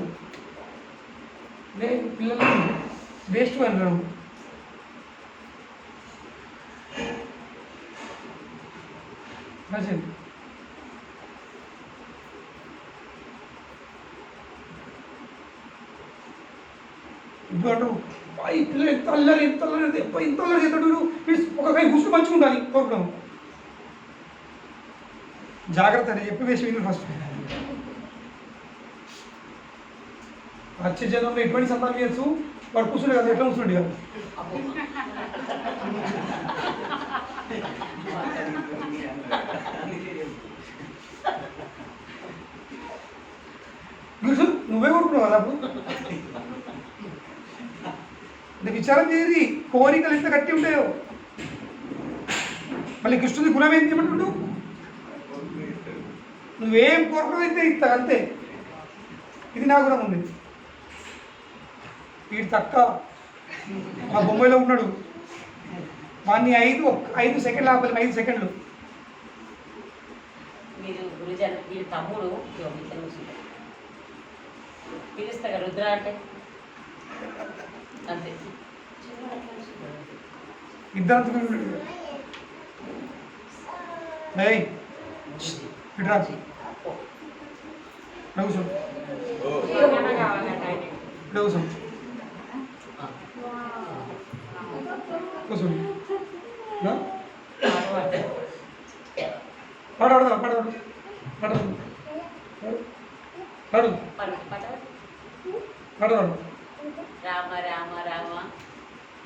పిల్లలు వేస్ట్ అంటారు. ఇప్పుడు అంటారు, ఈ పిల్లలు ఎంత అల్లరి చేస్తాడు, ఒక కై గుసుకు మంచిగా ఉండాలి కోరుకున్నాము. జాగ్రత్త అని చెప్పి వేసి విను ఫస్ట్. వచ్చే జనంలో ఎటువంటి సంతానం చేయొచ్చు వాడు కూర్చుండే కదా ఎట్లా కూర్చుండే కదా గురు నువ్వే కొడుకున్నావు కదా అప్పుడు అంటే విచారం చేయది కోరికలు ఎంత గట్టి ఉంటాయో మళ్ళీ కృష్ణుడి గుణం ఏంటి ఏమంటుండు నువ్వేం కోరుకున్నావు అయితే ఇస్తా అంతే ఇది నా గుణం ఉంది వీడు తక్క మా బొమ్మలో ఉన్నాడు వాడిని 5 సెకండ్లు ఆపాలి 5 సెకండ్లు మీరు గురుజన వీడి తమ్ముడు పిలుస్తా రుద్ర అంటే అంతే ఇద్దరు ఇట్రా కూర్చో ఇక్కడ కూర్చో కూర్చోండి పాడవాడదా పాడవాడు పాడవాడు పాడు పాడవాడు రామ రామ రామ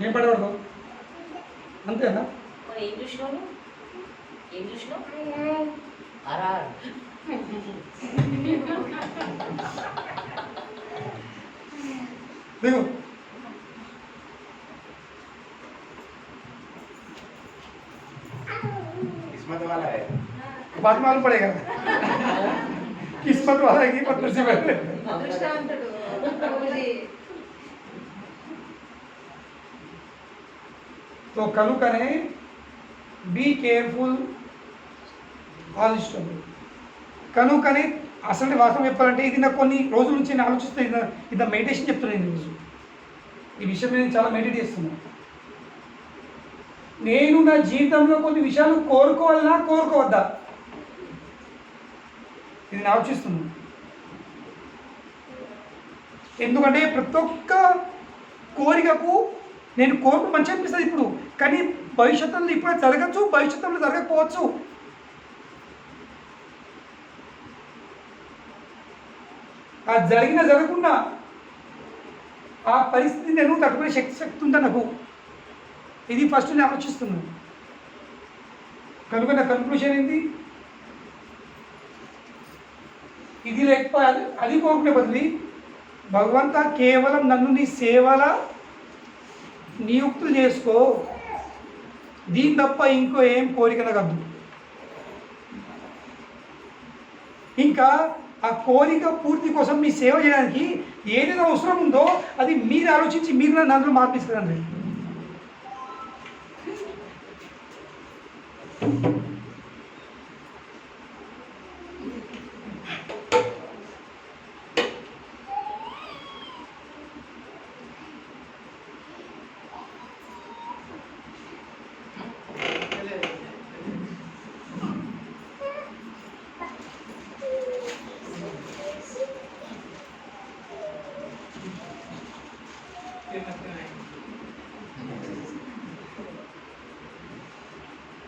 ఏం పాడవాడదావు అంతేనా ఏం చూసినావు ఏం చూసినావు అరార్ देखो किस्मत वाला है बाद में मालूम पड़ेगा किस्मत वाला है कि पत्थर से पहले అదృష్టవంతుడు ప్రభుజీ. तो కనుకనే బీ కేర్ఫుల్ ఆల్ ఇష్టం కనుకనే అసలు వాస్తవం చెప్పాలంటే ఇది నాకు కొన్ని రోజుల నుంచి నేను ఆలోచిస్తే ఇది మెడిటేషన్ చెప్తున్నాను ఈరోజు ఈ విషయం మీద నేను చాలా మెడిటేట్ చేస్తున్నాను నేను నా జీవితంలో కొన్ని విషయాలు కోరుకోవాలన్నా కోరుకోవద్దా ఇది నేను ఆలోచిస్తున్నాను ఎందుకంటే ప్రతి ఒక్క కోరికకు నేను కోరుకు మంచి అనిపిస్తుంది ఇప్పుడు కానీ భవిష్యత్తులో ఇప్పుడు జరగచ్చు భవిష్యత్తులో జరగకపోవచ్చు ఆ జరగకుండా ఆ పరిస్థితి నేను తట్టుకునే శక్తి ఉందా నాకు ఇది ఫస్ట్ నేను ఆలోచిస్తున్నాను కనుక నా కన్క్లూషన్ ఏంటి ఇది లేకపోతే అది కోరుకునే బదులు భగవంతా కేవలం నన్ను నీ సేవల నియుక్తులు చేసుకో దీని తప్ప ఇంకో ఏం కోరిక నాకు ఇంకా ఆ కోరిక పూర్తి కోసం మీ సేవ చేయడానికి ఏదైనా అవసరం ఉందో అది మీరు ఆలోచించి మీరు నన్ను మార్పిస్తారండి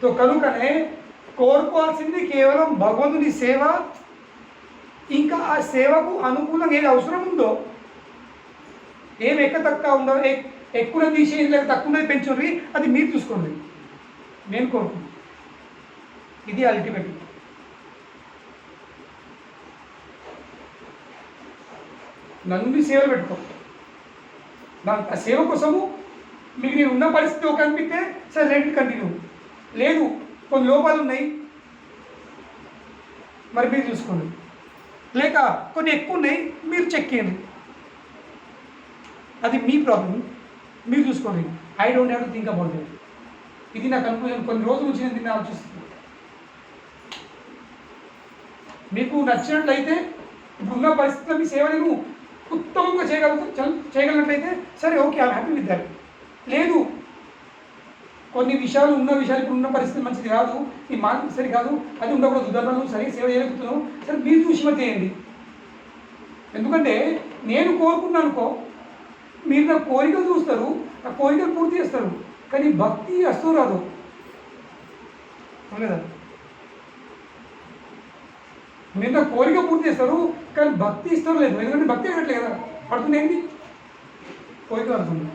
तो కనుకనే కోరుకోవాల్సింది కేవలం భగవంతుని సేవ ఇంకా ఆ సేవకు అనుకూలంగా ఏది అవసరం ఉందో ఏం తక్కువ ఉందో ఎక్కువ తీసేది లేక తక్కువ పెంచుంది అది మీరు చూసుకోండి నేను కోరుకుంటున్నాను ఇది అల్టిమేట్ నన్ను మీ సేవలు పెట్టుకో ఆ సేవ కోసము మీకు నేను ఉన్న పరిస్థితి ఒక అనిపిస్తే సరే లెట్ కంటిన్యూ లేదు కొన్ని లోపాలు ఉన్నాయి మరి మీరు చూసుకోండి లేక కొన్ని ఎక్కువ ఉన్నాయి మీరు చెక్ చేయండి అది మీ ప్రాబ్లం మీరు చూసుకోండి I don't have to think about it ఇది నా కన్క్లూజన్ కొన్ని రోజుల నుంచి నేను దీన్ని ఆలోచిస్తున్నాను మీకు నచ్చినట్లయితే ఇప్పుడున్న పరిస్థితుల్లో మీ సేవ నేను ఉత్తమంగా చేయగలిగినట్లయితే సరే okay I'm happy with that లేదు కొన్ని విషయాలు ఇప్పుడు ఉన్న పరిస్థితి మంచిది కాదు ఈ మార్పు సరి కాదు అది ఉండకూడదు ఉదాహరణలు సరిగ్గా సేవ చేయలేకపోతున్నావు సరే మీరు చూసి చేయండి ఎందుకంటే నేను కోరుకున్నాను అనుకో మీరు నా కోరికలు చూస్తారు ఆ కోరికలు పూర్తి చేస్తారు కానీ భక్తి వస్తూ రాదు లేదా మీరు నా కోరిక పూర్తి చేస్తారు కానీ భక్తి ఇస్తారు లేదు ఎందుకంటే భక్తి ఇవ్వట్లేదు కదా పడుతుంది ఏంటి కోరిక పడుతుంది.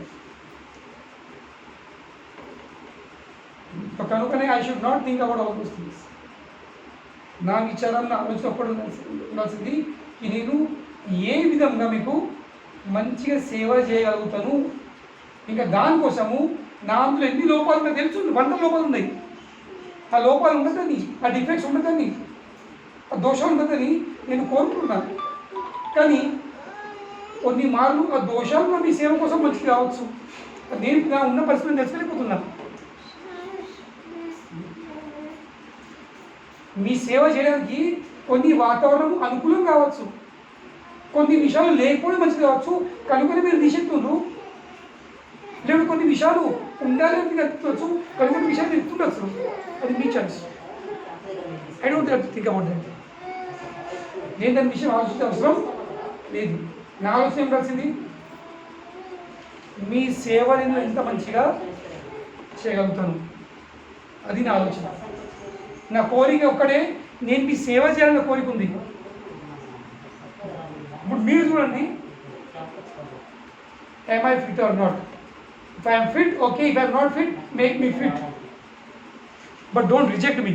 కనుకనే I should not think about all those things. నా విచారం నా ఆలోచన ఒక్కడు ఉండాల్సింది నేను ఏ విధంగా మీకు మంచిగా సేవ చేయగలుగుతాను. ఇంకా దానికోసము నా అందులో ఎన్ని లోపాలు ఉన్నాయో తెలుసు, 100 లోపాలు ఉన్నాయి. ఆ లోపాలు ఉండదని, ఆ డిఫెక్ట్స్ ఉండదని, ఆ దోషం ఉండదని నేను కోరుకుంటున్నాను. కానీ కొన్ని మార్లు ఆ దోషాలు మీ సేవ కోసం మంచిది కావచ్చు. నేను నా ఉన్న పరిస్థితిని తెలుసుకోలేకపోతున్నాను. మీ సేవ చేయడానికి కొన్ని వాతావరణం అనుకూలం కావచ్చు, కొన్ని విషయాలు లేకపోవడం మంచిది కావచ్చు. కనుకొని మీరు నిషేధించు, లేదా కొన్ని విషయాలు ఉండాలని మీకు అనిపించవచ్చు, కొన్ని విషయాలు ఎత్తుండొచ్చు. అది మీ choice. I don't think about that. నేను దాని విషయం ఆలోచించే అవసరం లేదు. నా ఆలోచన ఏం కలిసింది, మీ సేవ నేను ఎంత మంచిగా చేయగలుగుతాను, అది నా ఆలోచన. నా కోరిక ఒక్కడే, నేను మీ సేవ చేయాలన్న కోరిక ఉంది. ఇప్పుడు మీరు చూడండి, am I fit or not? If I am fit, okay. If I am not fit, make me fit. But don't reject me.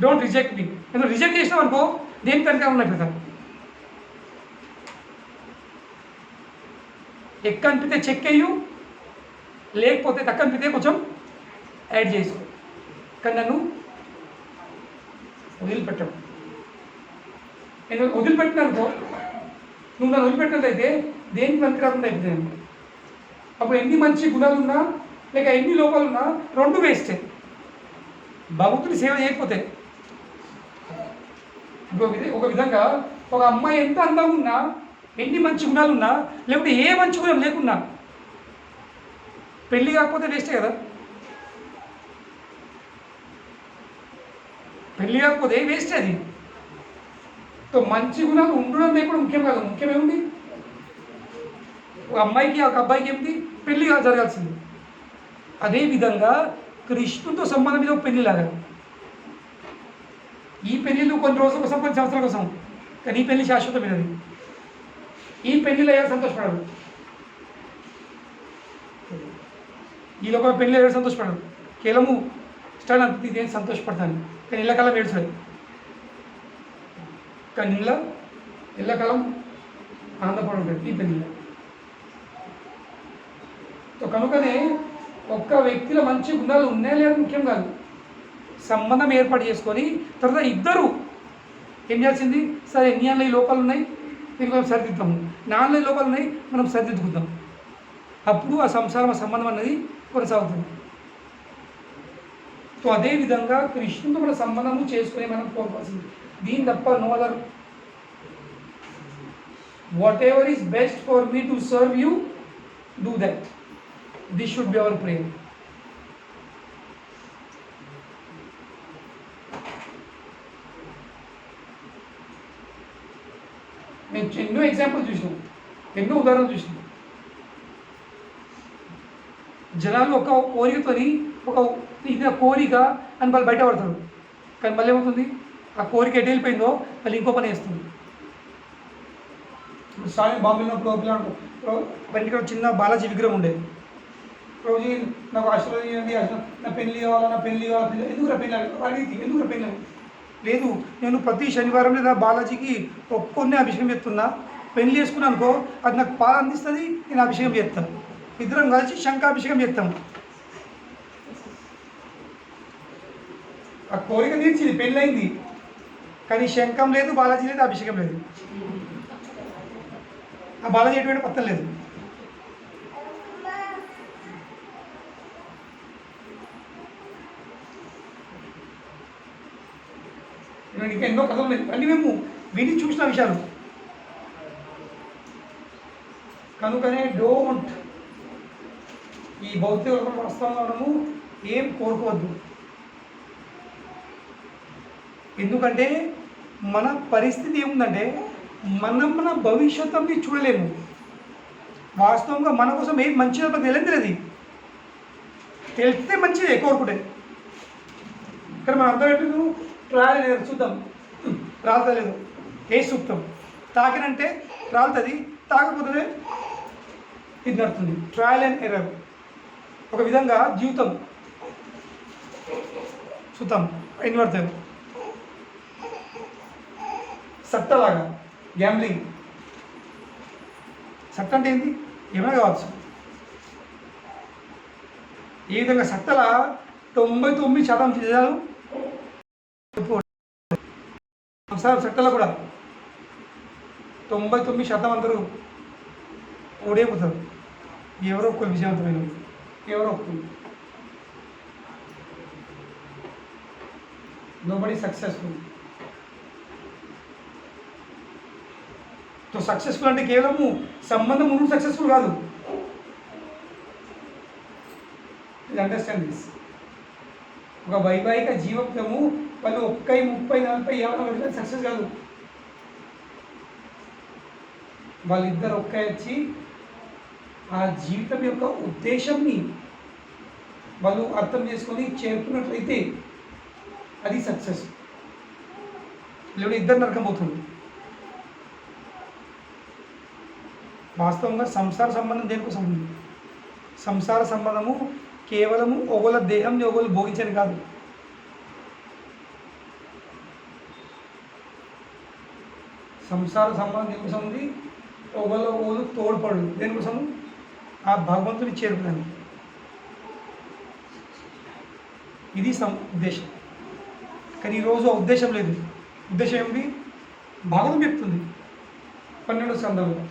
Don't reject me. ఎందుకు రిజెక్ట్ చేసినావు అనుకో, దేని కనుక ఉన్నట్టు కదా. ఎక్క అనిపితే చెక్ అయ్యు, లేకపోతే తక్కువ అనిపితే కొంచెం యాడ్ చేసుకో. కానీ నన్ను వదిలిపెట్టడం, నేను వదిలిపెట్టిన అనుకో, నువ్వు నన్ను వదిలిపెట్టినట్లయితే దేనికి పనికి రాకుండా అయిపోతాను. అప్పుడు ఎన్ని మంచి గుణాలు ఉన్నా లేక ఎన్ని లోపాలు ఉన్నా రెండు వేస్టే. భగవంతుని సేవ చేయకపోతే ఒక విధంగా ఒక అమ్మాయి ఎంత అందంగా ఉన్నా, ఎన్ని మంచి గుణాలు ఉన్నా, లేకపోతే ఏ మంచి గుణం లేకున్నా పెళ్ళి కాకపోతే వేస్టే కదా. పెళ్ళి కాకపోతే వేస్ట్ అది. మంచి గుణాలు ఉండడం లేకుండా ముఖ్యం కాదు. ముఖ్యమేముంది, ఒక అమ్మాయికి ఒక అబ్బాయికి ఏమిటి పెళ్ళి జరగాల్సింది. అదేవిధంగా కృష్ణుతో సంబంధం మీద ఒక పెళ్ళిలాగా. ఈ పెళ్ళిళ్ళు కొన్ని రోజుల కోసం, కొన్ని సంవత్సరాల కోసం, కానీ ఈ పెళ్ళి శాశ్వతమైనది. ఈ పెళ్ళిలో ఎవరు సంతోషపడరు, ఈ లోపల పెళ్ళి ఎవరు సంతోషపడరు. కేవలము ఇష్టాన్ని అంత ఇదేం సంతోషపడతాను, కానీ ఇళ్ళకాలం ఏడ్చలేదు. కానీ ఇళ్ళకాలం ఆనందపడి ఉంటుంది ఈ పెళ్ళిలో. కనుకనే ఒక్క వ్యక్తిలో మంచి గుణాలు ఉన్నాయా లేదా ముఖ్యం కాదు. సంబంధం ఏర్పాటు చేసుకొని తర్వాత ఇద్దరు ఏం చేయాల్సింది, సరే నీ అన్న ఈ లోపాలు ఉన్నాయి, దీనికి మనం సరిదిద్దాము, నా అన్న ఈ లోపాలు ఉన్నాయి, మనం సరిదిద్దుకుందాం. అప్పుడు ఆ సంబంధం అనేది కొనసాగుతుంది. సో అదేవిధంగా కృష్ణుతో మన సంబంధము చేసుకుని మనం కోరుకోవాల్సింది. దీని తప్ప no other. Whatever is best for me to serve you, do that. This should be our prayer. నేను ఎన్నో ఎగ్జాంపుల్ చూసినాం, ఎన్నో ఉదాహరణలు చూసినాం. జనాలు ఒక కోరికతోని ఇది కోరిక అని వాళ్ళు బయటపడతారు. కానీ మళ్ళీ ఏమవుతుంది, ఆ కోరిక ఎటు వెళ్ళిపోయిందో మళ్ళీ ఇంకో పని వేస్తుంది. ఇప్పుడు స్టార్టింగ్ బాంబే ఉన్నప్పుడు బయట చిన్న బాలాజీ విగ్రహం ఉండేది. రోజు నాకు ఆశీర్వాదం, నా పెళ్ళి కావాలా, నా పెళ్ళి కావాలా, ఎందుకు పెళ్ళి అడిగి ఎందుకు పెళ్ళి లేదు. నేను ప్రతి శనివారం లేదా బాలాజీకి ఒక్కొన్నే అభిషేకం చేస్తున్నా. పెళ్ళి చేసుకున్నాను అనుకో, అది నాకు పాలు అందిస్తుంది, నేను అభిషేకం చేస్తాను. ఇద్దరం కలిసి శంఖాభిషేకం చేస్తాము. ఆ కోరిక తీర్చింది, పెళ్ళయింది, కానీ శంఖం లేదు, బాలాజీ లేదు, అభిషేకం లేదు. ఆ బాలాజీ ఎటువంటి పత్తం లేదు. ఇంకా ఎన్నో కథలు లేదు, అన్నీ మేము విని చూసిన విషయాలు. కనుకనే డోంట్ ఈ భౌతిక వాస్తవంగా మనము ఏం కోరుకోవద్దు. ఎందుకంటే మన పరిస్థితి ఏముందంటే మన భవిష్యత్తుని చూడలేము. వాస్తవంగా మన కోసం ఏం మంచిదో తెలియదు. తెలిస్తే మంచిదే కోరుకుంటే. కానీ మనం అంతా పెట్టు రాలేదు, చూద్దాం, రాలేదు ఏ చూపుతాం. తాకినంటే రాలుతుంది, తాకపోతే ఇది నడుతుంది. Trial and error. ఒక విధంగా జీవితం సుతం ఇన్వర్తం సట్టలాగా గ్యాంబ్లింగ్. సట్ట అంటే ఏంటి? ఏమైనా కావచ్చు. ఈ విధంగా సట్టల 99% చేశారు. సట్టలో కూడా 99% అందరూ ఓడిపోతారు. ఎవరో ఒక్కరు విజయవంతమైన, ఎవరో ఒక్కరు. Nobody successful. సో సక్సెస్ఫుల్ అంటే కేవలము సంబంధం ముందు సక్సెస్ఫుల్ కాదు. Understand this. ఒక వైవాహిక జీవితము వాళ్ళు 30, 40, 50 సక్సెస్ కాదు. వాళ్ళిద్దరు వచ్చి ఆ జీవితం యొక్క ఉద్దేశంని వాళ్ళు అర్థం చేసుకొని చేరుకున్నట్లయితే అది సక్సెస్. లేకపోతే ఇద్దరు నరకమవుతుంది. వాస్తవంగా సంసార సంబంధం దేనికోసం ఉంది? సంసార సంబంధము కేవలము ఒకళ్ళ దేహంని ఒకళ్ళు భోగించని కాదు. సంసార సంబంధం దేనికోసం ఉంది? ఒకళ్ళు తోడ్పడు. దేనికోసం? ఆ భగవంతుని చేరుకున్నాను. ఇది ఉద్దేశం. కానీ ఈరోజు ఆ ఉద్దేశం లేదు. ఉద్దేశం ఏమిటి? భాగవతం చెప్తుంది 12వ స్కంధంలో.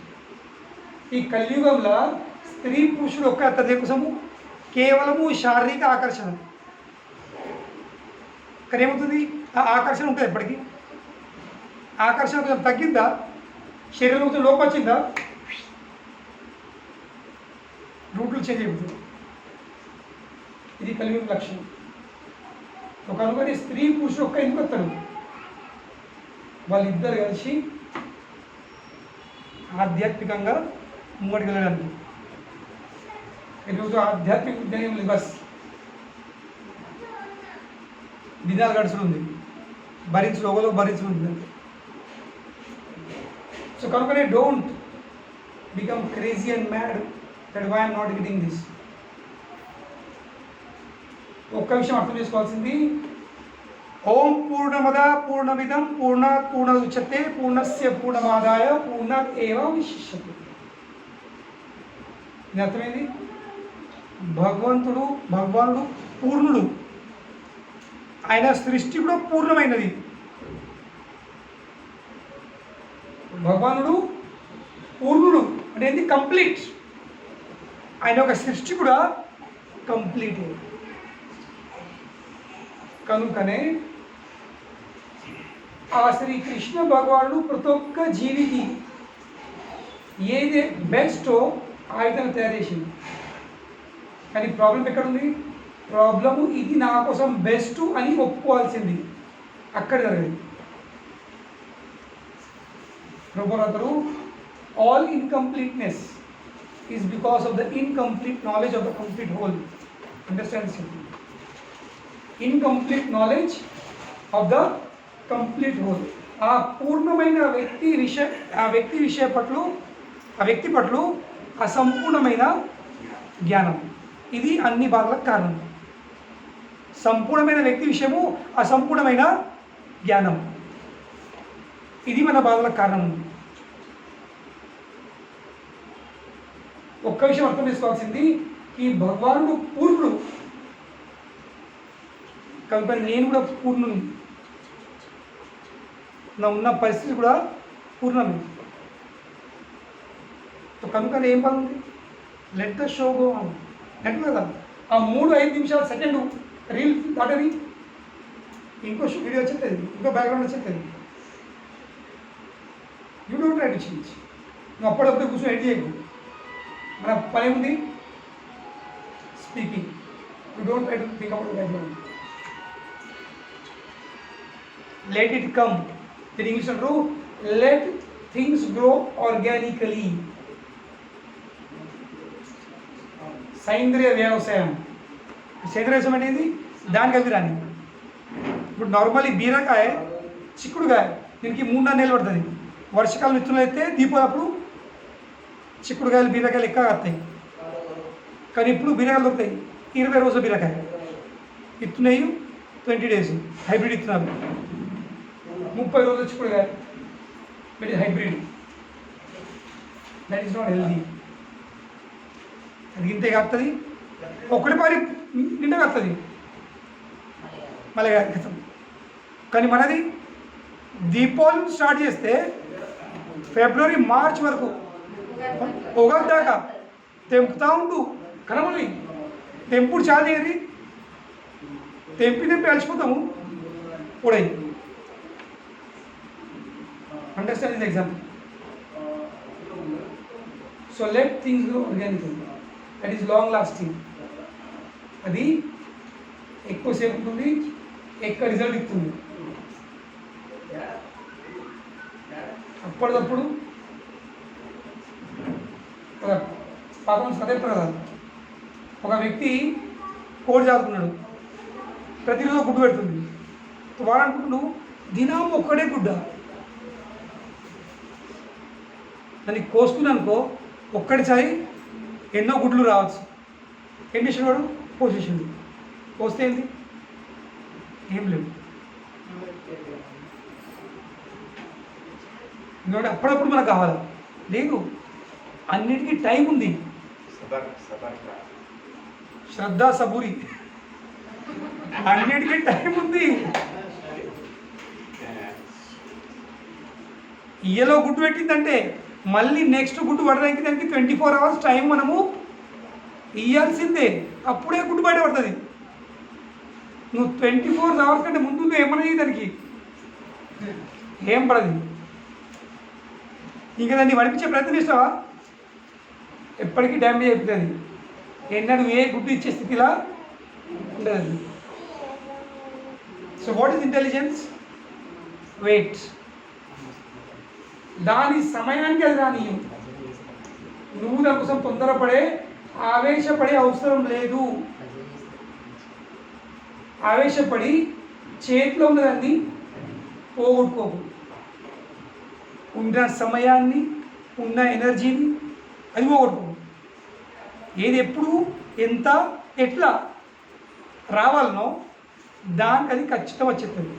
ఈ కలియుగంలో స్త్రీ పురుషుడు ఒక్క అత్తదే కోసము కేవలము శారీరక ఆకర్షణ. కానీ ఏమవుతుంది? ఆ ఆకర్షణ ఉంటుంది ఎప్పటికీ. ఆకర్షణ కొంచెం తగ్గిందా, శరీరం కొంచెం లోపం వచ్చిందా, రూట్లు చేంజ్ అయిపోతుంది. ఇది కలియుగ లక్షణం. కనుకని స్త్రీ పురుషుడు ఒక్క ఎందుకు వస్తారు? వాళ్ళిద్దరు కలిసి ఆధ్యాత్మికంగా ముంగడికి వెళ్ళడానికి. ఈరోజు ఆధ్యాత్మిక ఉద్యోగం లేదు, బస్ దినాలు గడుచుడు ఉంది, భరించు ఒకలో భరించు ఉంటుంది. సో కనుకనే don't become crazy and mad that why I'm not getting this. ఒక్క విషయం అర్థం చేసుకోవాల్సింది, ఓం పూర్ణమద పూర్ణమిదం పూర్ణాత్ పూర్ణముదచ్యతే పూర్ణస్య పూర్ణమాదాయ పూర్ణాత్ ఏవ విశిష్యతే. ఇది అర్థమైంది? భగవానుడు పూర్ణుడు. ఆయన సృష్టి కూడా పూర్ణమైనది. భగవానుడు పూర్ణుడు అంటే ఏంటి? కంప్లీట్. ఆయన ఒక సృష్టి కూడా కంప్లీట్. కనుకనే ఆ శ్రీకృష్ణ భగవానుడు ప్రతి ఒక్క జీవికి ఏది బెస్టో ఆ విధంగా తయారు చేసింది. కానీ ప్రాబ్లం ఎక్కడుంది? ప్రాబ్లము ఇది నా కోసం బెస్ట్ అని ఒప్పుకోవాల్సింది అక్కడ జరగదు. ప్రభుత్వం all incompleteness is because of the incomplete knowledge of the complete whole. Understand simple. Incomplete knowledge of the complete whole. ఆ పూర్ణమైన వ్యక్తి పట్ల అసంపూర్ణమైన జ్ఞానం. ఇది అన్ని బాధలకు కారణం. సంపూర్ణమైన వ్యక్తి విషయము, అసంపూర్ణమైన జ్ఞానం. ఇది మన బాధలకు కారణం. ఒక్క విషయం అర్థం చేసుకోవాల్సింది, ఈ భగవానుడు పూర్ణుడు కనుక నేను కూడా పూర్ణుని. నా ఉన్న పరిస్థితి కూడా పూర్ణమే. కనుక ఏం పని ఉంది? Let the show go on. Net కదా ఆ 3-5 నిమిషాలు సెకండ్ రీల్ దాటది, ఇంకో వీడియో వచ్చేస్తుంది, ఇంకో బ్యాక్గ్రౌండ్ వచ్చేస్తుంది. You don't try to change. నువ్వు అప్పుడప్పుడు కూర్చొని ఎడిట్ చేయకు. మన పని ఉంది speaking. You don't try to think about background. Let it come. In English అంటారు let things grow organically. సేంద్రియ వ్యవసాయం. సేంద్రియ వ్యవసాయం అంటే ఏంది? దానికి అభిరాని. ఇప్పుడు నార్మల్లీ బీరకాయ, చిక్కుడుకాయ దీనికి 3-4 నెలలు పడుతుంది. వర్షాకాలం విత్తులు అయితే దీపావళి అప్పుడు చిక్కుడుకాయలు బీరకాయలు ఎక్కువ వస్తాయి. కానీ ఇప్పుడు బీరకాయలు దొరుకుతాయి 20 రోజుల బీరకాయ ఇస్తున్నాయి 20 days హైబ్రిడ్ ఇస్తున్నారు. 30 రోజులు చిక్కుడుకాయ that is hybrid. That is not healthy. అది ఇంతే కాస్తుంది, ఒక్కటి పారి నిండా కాస్తుంది మళ్ళీ కథం. కానీ మనది దీపావళి స్టార్ట్ చేస్తే ఫిబ్రవరి మార్చ్ వరకు ఉగాది దాకా తెంపుతూ ఉండు. కనమని తెంపుడు చాలా ఏది తెంపి అలసిపోతాము ఉడై. Understand this example. So let things grow organically. That is long lasting. అది ఎక్కువసేపు ఉంటుంది, ఎక్కువ రిజల్ట్ ఇస్తుంది. అప్పటికప్పుడు ఒక పాపం సదెత్త కదా, ఒక వ్యక్తి కోడి చదువుకున్నాడు, ప్రతిరోజు గుడ్డు పెడుతుంది. వాడు అనుకుంటున్నావు దినం ఒక్కడే గుడ్డ, దాన్ని కోసుకుని అనుకో ఒక్కడిసారి ఎన్నో గుడ్లు రావచ్చు. ఏం చేసాడు వాడు? పోసేసిండు. పోస్తే ఏంటి? ఏం లేవు. ఎందుకంటే అప్పుడప్పుడు మనకు కావాలి. లేదు, అన్నిటికీ టైం ఉంది. శ్రద్ధ సబూరి, అన్నిటికీ టైం ఉంది. ఇయ్యలో గుడ్డు పెట్టిందంటే మళ్ళీ నెక్స్ట్ గుడ్డు పడడానికి దానికి 24 hours టైం మనము ఇయ్యాల్సిందే. అప్పుడే గుడ్డు బయట పడుతుంది. నువ్వు 24 hours కంటే ముందు నువ్వు ఏమన్నా దానికి ఏం పడదు. ఇంకా దాన్ని పడిపించే ప్రయత్నం చేస్తావా ఎప్పటికీ డ్యామేజ్ అయిపోతుంది. ఎన్నడూ ఏ గుడ్డు ఇచ్చే స్థితిలా ఉండదు. So what is intelligence? Wait. దాని సమయానికి అది రానియు. నువ్వు దానికోసం తొందరపడే ఆవేశపడే అవసరం లేదు. ఆవేశపడి చేతిలో ఉన్నదాన్ని పోగొట్టుకోకు. ఉన్న సమయాన్ని, ఉన్న ఎనర్జీని అది పోగొట్టుకోకు. ఏది ఎప్పుడు ఎంత ఎట్లా రావాలనో దానికి అది ఖచ్చితంగా వచ్చేస్తుంది.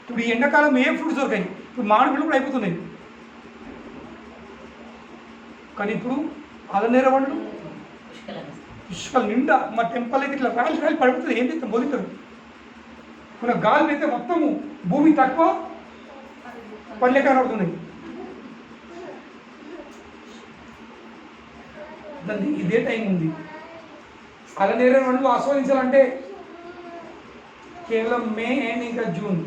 ఇప్పుడు ఈ ఎండాకాలం ఏ ఫ్రూట్స్ దొరికాయి? ఇప్పుడు మామిడి పళ్ళు కూడా అయిపోతున్నాయి. కానీ ఇప్పుడు అలనేర పండ్లు పుష్కలు నిండా మా టెంపల్ అయితే ఇట్లా రాయలు రాయలు పడిపోతుంది. ఏం చేస్తాం? మొదలుతారు. మన గాలి అయితే మొత్తము భూమి తక్కువ పళ్ళే కనబడుతున్నాయి. దాన్ని ఇదే టైం ఉంది. అలనేర పండ్లు ఆస్వాదించాలంటే కేవలం మే అండ్ ఇంకా జూన్.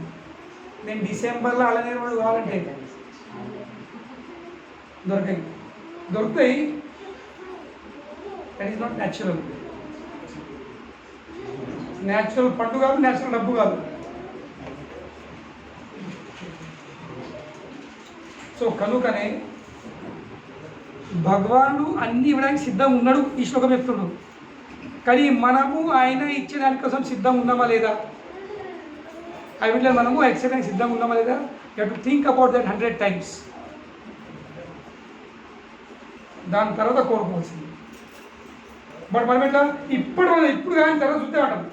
నేను డిసెంబర్లో అలనేర పండ్లు కావాలంటే దొరుకుతాయి. That is not natural. Natural పండు కాదు, న్యాచురల్ డబ్బు కాదు. సో కనుకనే భగవానుడు అన్ని ఇవ్వడానికి సిద్ధంగా ఉన్నాడు. ఈ శ్లోకం చెప్తున్నాడు. కానీ మనము ఆయన ఇచ్చే దానికోసం సిద్ధంగా ఉన్నామా లేదా? అవి మనము ఎక్సెప్ట్ సిద్ధంగా ఉన్నామా లేదా? You have to think about that 100 times. దాని తర్వాత కోరుకోవాల్సింది. బట్ మనం ఎట్లా ఇప్పుడు కానీ తర్వాత చూస్తే అంటాం,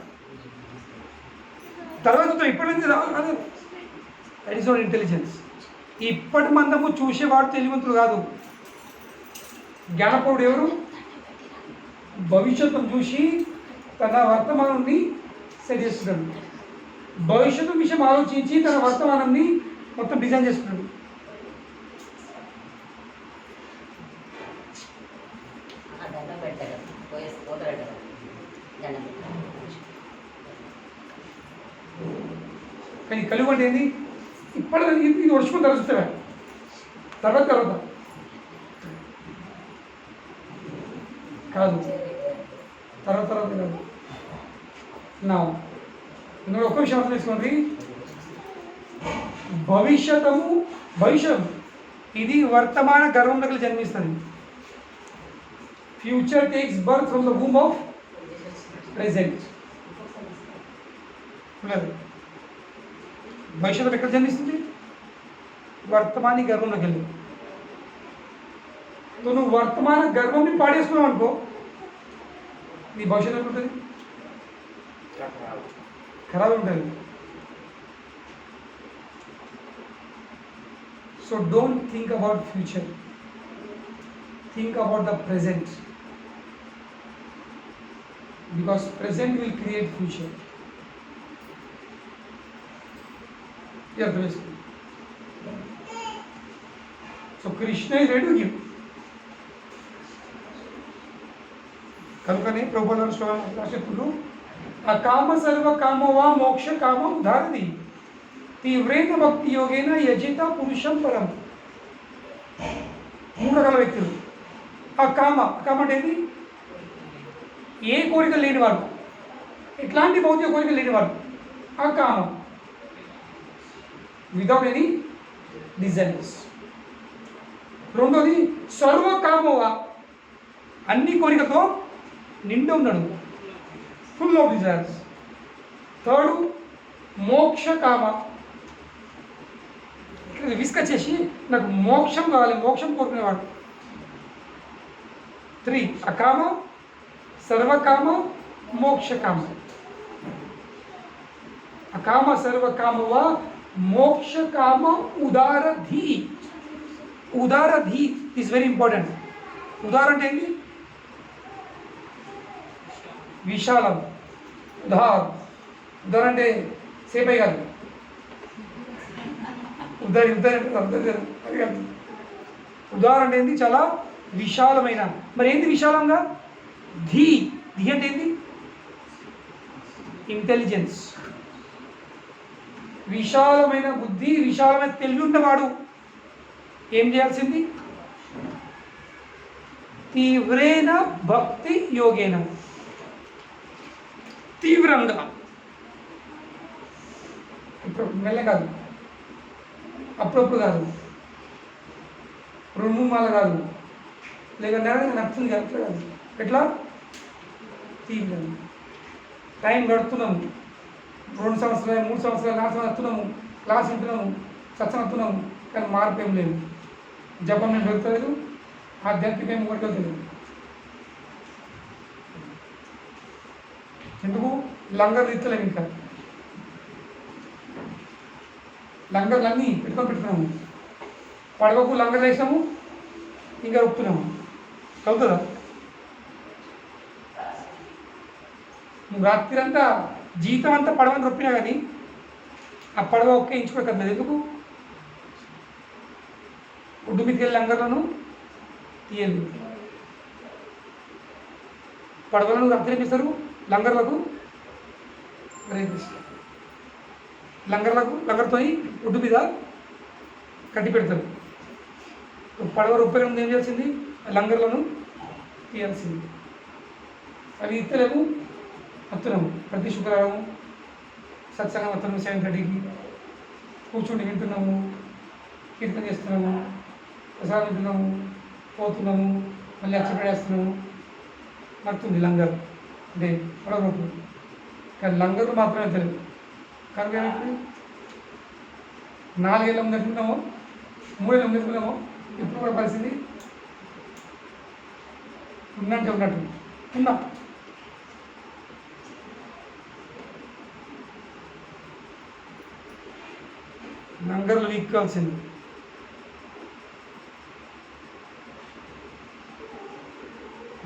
తర్వాత చూద్దాం, ఇప్పటి నుంచి రాదు. That is not intelligence. ఇప్పటి మందము చూసేవాడు తెలివంతుడు కాదు. జ్ఞానపరుడు ఎవరు? భవిష్యత్తును చూసి తన వర్తమానాన్ని సెట్ చేస్తున్నాడు. భవిష్యత్తు విషయం ఆలోచించి తన వర్తమానాన్ని మొత్తం డిజైన్ చేస్తున్నాడు. కానీ కలిగి అంటే ఏంది? ఇప్పటి ఇది వర్షం తలుస్తావా తర్వాత కాదు, తర్వాత కాదు. నా ఇందులో ఒక్క విషయం అర్థం చేసుకోండి. భవిష్యత్ ఇది వర్తమాన గర్భంలోకి జన్మిస్తుంది. Future takes birth from the womb of present. భవిష్యత్తు ఎక్కడ జన్మిస్తుంది? వర్తమాని గర్భంలోకి వెళ్ళి. నువ్వు వర్తమాన గర్భంని పాడేసుకున్నావు అనుకో, నీ భవిష్యత్తు ఎక్కడ ఉంటుంది? ఖరాబ్ ఉంటుంది. So don't think about future, think about the present, because present will create future. Yeah, basically. So Krishna is ready to give. కనుకనే ప్రభువుల శ్లోకం అకామ సర్వ కామవా మోక్ష కామ ఉదాహరణి తీవ్రేణ భక్తి యోగేన యజిత పురుషం పరం. 3 రకాల వ్యక్తులు. అకామ అంటే ఏంటి? ఏ కోరిక లేనివాడు, ఎట్లాంటి భౌతిక కోరిక లేనివాడు అకామ, వితౌట్ ఎనీ డిజైర్స్. రెండోది సర్వకామవా, అన్ని కోరికతో నిండి ఉన్నాడు, ఫుల్ ఆఫ్ డిజైర్స్. థర్డ్ మోక్ష కామ, ఇక్కడ విసుకొచ్చేసి నాకు మోక్షం కావాలి, మోక్షం కోరుకునేవాడు. 3 అకామ, సర్వకామ, మోక్షకామ. అకామ సర్వకామవా మోక్షకామ ఉదారధి. ఉదారధి ఈజ్ వెరీ ఇంపార్టెంట్. ఉదార అంటే ఏంటి? విశాలం. ఉదార అంటే సేపై కాదు, ఉదారి ఉదార అంటే ఏంటి? చాలా విశాలమైన. మరి ఏంటి విశాలంగా? ధీ. ధీ అంటే ఏంటి? ఇంటెలిజెన్స్. విశాలమైన బుద్ధి, విశాలమైన తెలివి ఉన్నవాడు ఏం చేయాల్సింది? తీవ్రేణ భక్తి యోగేన, తీవ్రంగా, ఇప్పుడు మెల్ల కాదు, అప్పుడప్పుడు కాదు, 2-3 మాల కాదు, లేక నడుతుంది కాదు, అట్లా కాదు. ఎట్లా? తీవ్రంగా. టైం గడుపుతున్నాము, 2 సంవత్సరాలు, 3 సంవత్సరాలు, 4 సంవత్సరాలు వస్తున్నాము, క్లాస్ వింటున్నాము, సత్సంగం వస్తున్నాము, కానీ మార్పు ఏం లేదు. జపం ఏం వెళ్తలేదు, ఆధ్యాత్మిక ఏం కూడా వెళ్తలేదు. ఎందుకు? లంగర్లు ఇస్తలేము. ఇంకా లంగర్లు అన్నీ పెట్టుకున్నాము, పడవకు లంగర్లు వేసినాము, ఇంకా రొప్పుతున్నాము. చదువుతుందా? నువ్వు రాత్రి అంతా జీతం అంతా పడవని రొప్పినా కానీ ఆ పడవ ఒక్క ఇంచుకోకర్లేదు. ఎందుకు? ఒడ్డు మీదకి వెళ్ళి లంగర్లను తీయండి. పడవలను రాత్రి ఏం చేస్తారు? లంగర్లకు లంగర్తో ఒడ్డు మీద కట్టి పెడతారు. పడవ రూపాయల ముందు ఏం చేయాల్సింది? లంగర్లను తీయాల్సింది. అవి ఇస్తలేము, వస్తున్నాము. ప్రతి శుక్రవారం సత్సంగం వస్తున్నాము, 7:30కి కూర్చుండి వింటున్నాము, కీర్తన చేస్తున్నాము, ప్రసాదం వింటున్నాము, పోతున్నాము, మళ్ళీ అచ్చపడేస్తున్నాము. నడుతుంది లంగర్ అంటే పడవకు. కానీ లంగర్లు మాత్రమే తెలియదు. కనుక ఏమైతుంది? 4 ఏళ్ళ ముందు ఎట్టుకున్నామో, 3 ఏళ్ళ ముందు ఎట్టుకున్నామో, ఇప్పుడు కూడా పరిస్థితి ఉన్నట్టు ఉన్నా. లంగర్లు వీక్కాల్సింది.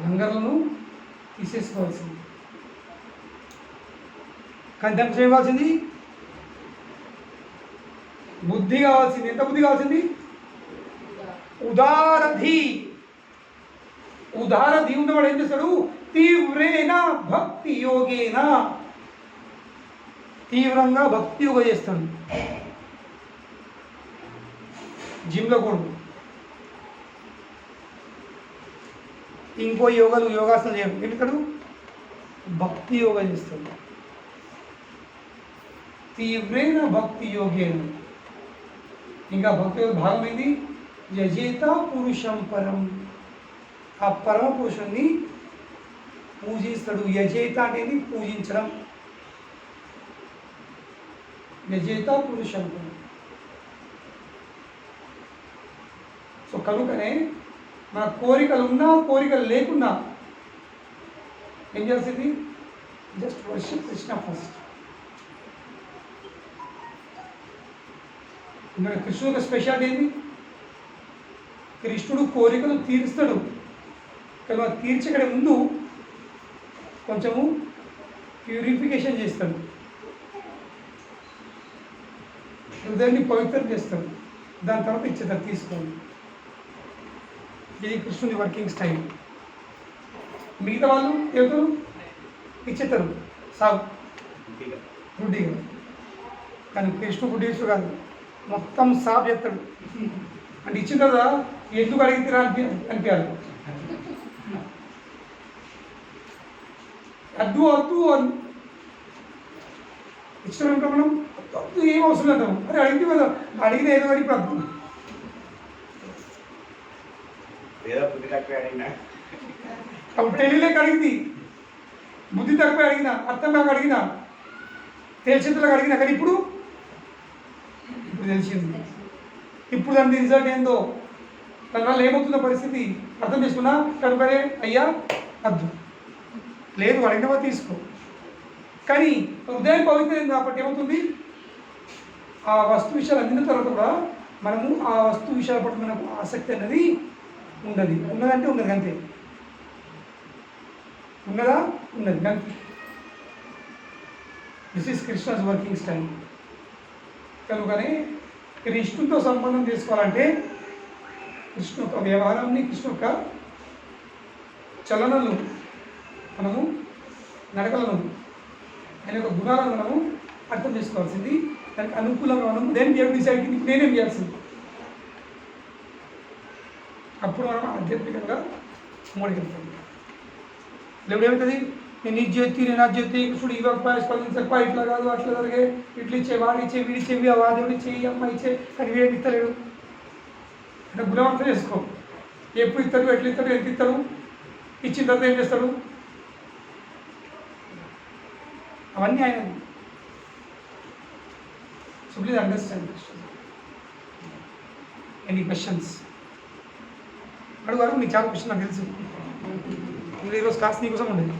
లంగర్లను తీసేసుకోవాల్సింది. కానీ దానికి చేయవలసింది బుద్ధి కావాల్సింది. ఎంత బుద్ధి కావాల్సింది? ఉదారధి. ఉదారధి ఉన్నవాడు ఏం చేస్తాడు? తీవ్రేణ భక్తి యోగేన, తీవ్రంగా భక్తి యోగ చేస్తాడు. జిమ్లో కూడా ఇంకో యోగాసనం చేయం. ఎందుకడు? భక్తి యోగా చేస్తాడు. తీవ్రేణ భక్తి యోగేన. ఇంకా భక్తి యోగ భాగం ఏంది? యజేత పురుషం పరం. ఆ పరమ పురుషుణ్ణి పూజిస్తాడు. యజేత అనేది పూజించడం. వ్యజేత పురుషం. సో కనుకనే మన కోరికలు ఉన్నా కోరికలు లేకున్నా ఏం చేయాల్సింది? Just worship Krishna first. ఇంకా కృష్ణుడు ఒక స్పెషాలిటీ ఏంటి? కృష్ణుడు కోరికలు తీరుస్తాడు, కానీ అది తీర్చకడే ముందు కొంచెము ప్యూరిఫికేషన్ చేస్తాడు, హృదయాన్ని పవిత్రం చేస్తాడు, దాని తర్వాత ఇచ్చేదాన్ని తీసుకోండి. ఇది కృష్ణుని వర్కింగ్ స్టైల్. మిగతా వాళ్ళు ఏమవుతారు? ఇచ్చేస్తారు సాగు గుడ్డిగా. కానీ కృష్ణుడు గుడ్డి కాదు, మొత్తం సాఫ్ చేస్తాడు. అంటే ఇచ్చిన కదా ఎందుకు అడిగితే అనిపించాలి. అద్దు వద్దు ఇష్టం ఏమిటో మనం వద్దు ఏం అవసరం అంటాము. అరే అడిగింది కదా, అడిగిన ఏదో అని ఇప్పుడు అద్దు. ఏదో బుద్ధి తక్కువ అడిగినా అప్పుడు తెలియలేక అడిగింది, బుద్ధి తక్కువ అడిగిన, అర్థం కాక అడిగిన, తెలిసేంతలకు అడిగిన. కానీ ఇప్పుడు తెలిసింది. ఇప్పుడు దాని రిజల్ట్ ఏందో, దానివల్ల ఏమవుతున్న పరిస్థితి అర్థం చేసుకున్నా. కనుకనే అయ్యా అద్దు లేదు, అడిగినవా తీసుకో. కానీ హృదయం పవిత్రమైంది కాబట్టి ఏమవుతుంది? ఆ వస్తు విషయాలు అందిన తర్వాత కూడా మనము ఆ వస్తు విషయాల పట్ల మనకు ఆసక్తి అనేది ఉండదు. ఉన్నదంటే ఉండదు అంతే. ఉన్నదా? ఉన్నది అంతే. This is Krishna's working style. కనుకనే కృష్ణుడితో సంబంధం చేసుకోవాలంటే కృష్ణ యొక్క వ్యవహారాన్ని, కృష్ణ యొక్క చలనలు మనము, నడకలను, ఆయన యొక్క గుణాలను మనము అర్థం చేసుకోవాల్సింది. దానికి అనుకూలంగా మనం దేని దేవుడు డిసైడ్ నేనేం చేయాల్సింది. అప్పుడు మనం ఆధ్యాత్మికంగా మోడికెళ్తాం. దేవుడు ఏమవుతుంది? నేను ఇది చేతి, నేను అది చేతి, కృష్ణుడు ఇవ్వకపోయా, స్పందించకపో, ఇట్లా కాదు అట్లా జరిగే, ఇట్లా ఇచ్చే, వాడు ఇచ్చే, వీడి ఇచ్చేవి, ఆ దేవుడు ఇచ్చే, ఈ అమ్మాయి ఇచ్చే, కానీ వీడేమి ఇస్తలేడు అంటే గుణం అర్థం చేసుకో. ఎప్పుడు ఇస్తాడు, ఎట్లా ఇస్తాడు, ఎంత ఇస్తాడు, ఇచ్చిన తర్వాత ఏం చేస్తాడు, అవన్నీ ఆయన. So please understand. Any questions అడుగు. నీకు చాలా క్వశ్చన్ నాకు తెలుసు. ఈరోజు కాస్త నీకోసం ఉండేది.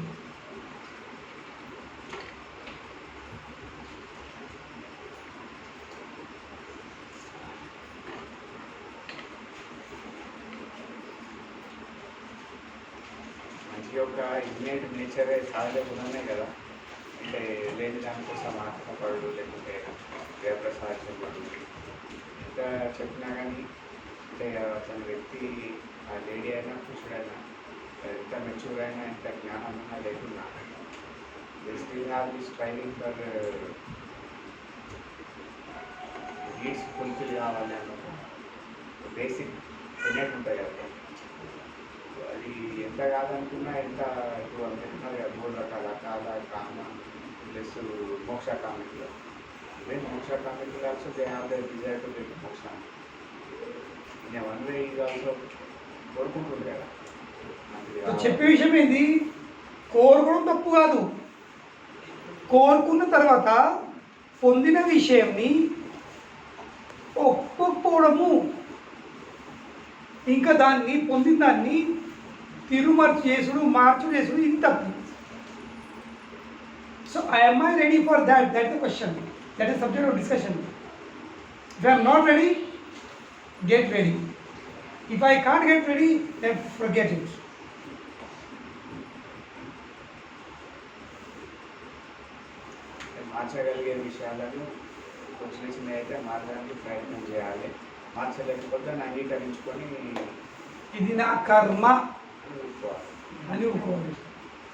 మంచి యొక్క ఇగ్నేట్ నేచరే సహజ గుణమే కదా. అంటే లేని దానికోసం ఆత్మపడు, లేకుంటే వ్యవసాయం ఇంకా చెప్పినా కానీ అంటే అతని వ్యక్తి, ఆ లేడీ అయినా పురుషుడైనా, ఎంత మెచ్యూర్ అయినా, ఎంత జ్ఞానం అయినా లేకున్నా, they still have this training for needs fulfil కావాలి అన్నమాట. బేసిక్ ఇన్నెట్ ఉంటాయి కదా, అది ఎంత కాదనుకున్నా, ఎంత ఇప్పుడు అంటున్నారు కదా 3 రకాల కాల, కామ ప్లస్ మోక్ష కామికులు. ఈవెన్ మోక్ష కామికులు also they have the desire to get moksha. In one way ఇది ఆల్సో కోరుకుంటుంది కదా. చెప్పే విషయం ఏంది? కోరుకోవడం తప్పు కాదు. కోరుకున్న తర్వాత పొందిన విషయంని ఒప్పుకోవడము, ఇంకా దాన్ని పొందిన దాన్ని తిరుమర్చి చేసుడు, మార్చుడు చేసుడు, ఇది తప్పు. So am I ready for that? That's the question. That is subject of discussion. If I am not ready, get ready. If I can't get ready, then forget it. మార్చగలిగే విషయాలను కొంచెం చిన్న అయితే మార్చడానికి ప్రయత్నం చేయాలి. మార్చలేకపోతే దాన్ని అంగీకరించుకొని ఇది నా కర్మ ఊరుకోవాలి. అని ఊరుకోవాలి.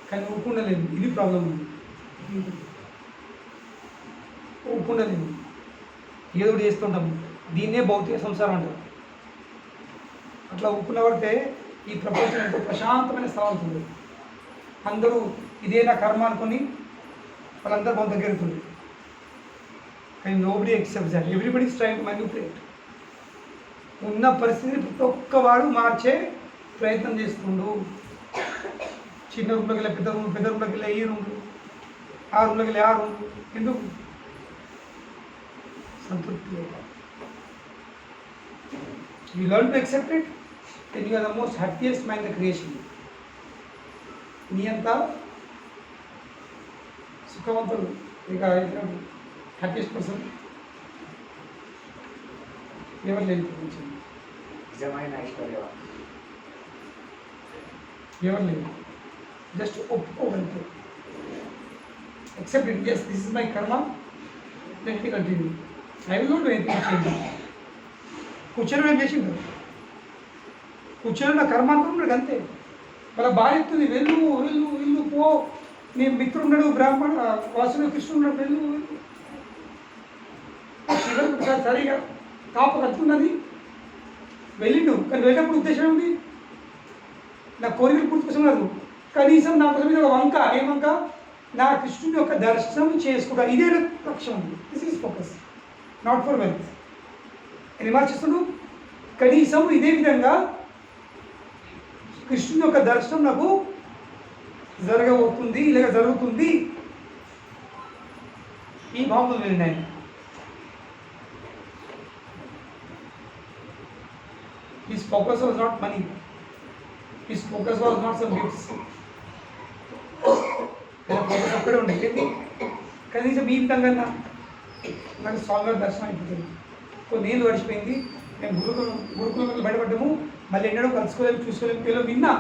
కానీ ఊరుకుండలేదు, ఇది ప్రాబ్లం ఉంది. ఊరుకుండలేదు, ఏదో ఒకటి చేస్తుంటాము. దీన్నే భౌతిక సంసారం అంటారు. అట్లా ఊరుకున్న పడితే ఈ ప్రపంచం ఎంతో ప్రశాంతమైన స్థలం అవుతుంది. అందరూ ఇదే నా కర్మ అనుకొని వాళ్ళందరూ మన దగ్గర అవుతుంది. కానీ nobody accepts that. Everybody is trying to manipulate. ఉన్న పరిస్థితిని ప్రతి ఒక్కవాడు మార్చే ప్రయత్నం చేస్తుండు. చిన్న రూమ్లోకి వెళ్ళి పెద్ద రూమ్, పెద్ద రూమ్లోకి వెళ్ళి ఈ రూమ్, ఆ రూమ్లోకి వెళ్ళి ఆ రూమ్. ఎందుకు? సంతృప్తి లేక. You learn to accept it, then you are the most happiest man in the creation. నీ అంతా సుఖవంతుడు ఇక హ్యాపీయెస్ట్ పర్సన్ ఎవరు లేని ప్రపంచం, నిజమైన ఐశ్వర్యవాన్. ఎవరు లేదు. Just ఒప్పుకోగలుగుతారు. accept it. Yes, this is my karma. Let me continue. I will not do anything to change it. కూర్చొని నేను చేసిండు, కూర్చొని నా కర్మ అనుకున్నాడు అంతే. వాళ్ళ భార్య ఎత్తుంది, వెళ్ళు వెళ్ళు వెళ్ళు పో, నీ మిత్రుడు ఉన్నాడు బ్రాహ్మణ వాసుడు కృష్ణుడు ఉన్నాడు, వెళ్ళు వెళ్ళు. శివన్ సరిగా కాప కట్టుకున్నది, వెళ్ళిండు. కానీ వెళ్ళినప్పుడు ఉద్దేశం ఉంది, నా కోరికలు పూర్తి కోసం కాదు, కనీసం నా కోసం మీద ఒక వంక, ఏ వంక, నా కృష్ణుని యొక్క దర్శనం చేసుకోవాలి. ఇదే లక్ష్యం ఉంది. This is focus, not for wealth. అని మార్చిస్తున్నాడు. కనీసం ఇదే విధంగా కృష్ణుని యొక్క దర్శనం నాకు జరగబోతుంది, ఇలాగ జరుగుతుంది. ఈ భావనలు వెళ్ళినాయి. His focus was not money. His focus was not some gifts. Focus అక్కడే ఉండేది. కనీసం ఈ విధంగా నాకు స్వామివారి దర్శనం అయిపోతుంది. కొన్ని ఏళ్ళు గడిచిపోయింది, మేము గురుకులం బయటపడ్డాము, మళ్ళీ ఎన్నడూ కలుసుకోలేము, చూసుకోలేము, పేరు విన్నా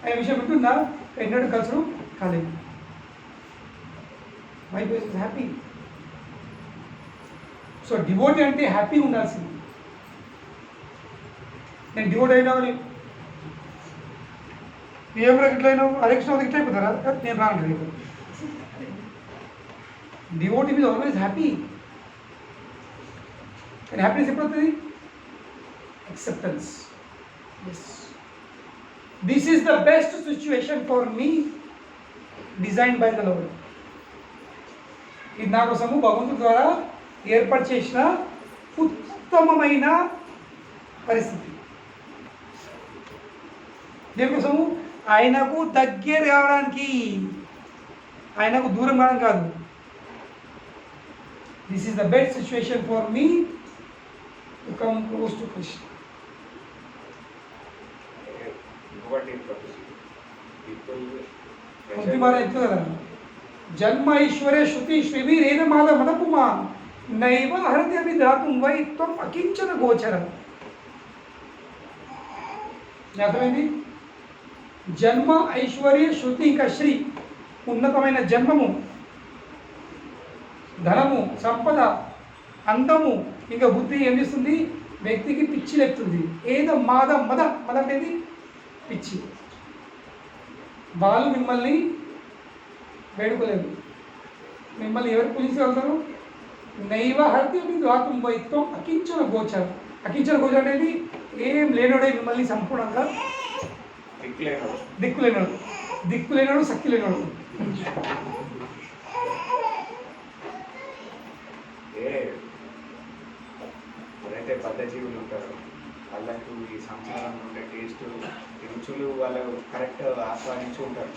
అనే విషయం వింటున్నా, ఎన్నడూ కలసడం కాలేదు. My pace is happy. So devotee అంటే హ్యాపీగా ఉండాల్సింది. నేను డివోట్ అయినా ఏమైనా ఇట్లా అయినావు, అరెక్షన్ ఇట్లా అయిపోతారా, నేను రాను. Devotee is always happy. కానీ హ్యాపీనెస్ ఎప్పుడు వస్తుంది? acceptance. Yes, this is the best situation for me designed by the Lord. ఇది నా కోసము భగవంతుడి ద్వారా ఏర్పాటు చేసిన ఉత్తమమైన పరిస్థితి. దేనికోసము? ఆయనకు దగ్గర కావడానికి, ఆయనకు దూరం కావడం కాదు. This is the best situation for me to come close to Krishna. జన్మ ఐశ్వర్య శృతి శ్రీవీరేణ మాల మనపుమా నైవ హృదయ విధాతుం వై త్వం అకించన గోచరం. అర్థమైంది? జన్మ ఐశ్వర్య శృతి ఇంకా శ్రీ, ఉన్నతమైన జన్మము, ధనము, సంపద, అందము, ఇంకా బుద్ధి ఏం చేస్తుంది? వ్యక్తికి పిచ్చి లేపుతుంది. ఏదో మదం అనేది పిచ్చి. వాళ్ళు మిమ్మల్ని వేడుకోలేరు. మిమ్మల్ని ఎవరు పూజించగలుగుతారు? నైవ హృదయ విధాతుం వై త్వం అకించన గోచరం. అకించన గోచరం అనేది ఏం లేనోడే మిమ్మల్ని సంపూర్ణంగా దిక్కులేనోడు సక్కిలేనోడు. ఎవరైతే బద్ధజీవులు ఉంటారో వాళ్ళకు ఈ సంసారంలో ఉండే టేస్ట్, రుచులు వాళ్ళు కరెక్ట్ ఆస్వాదించి ఉంటారు.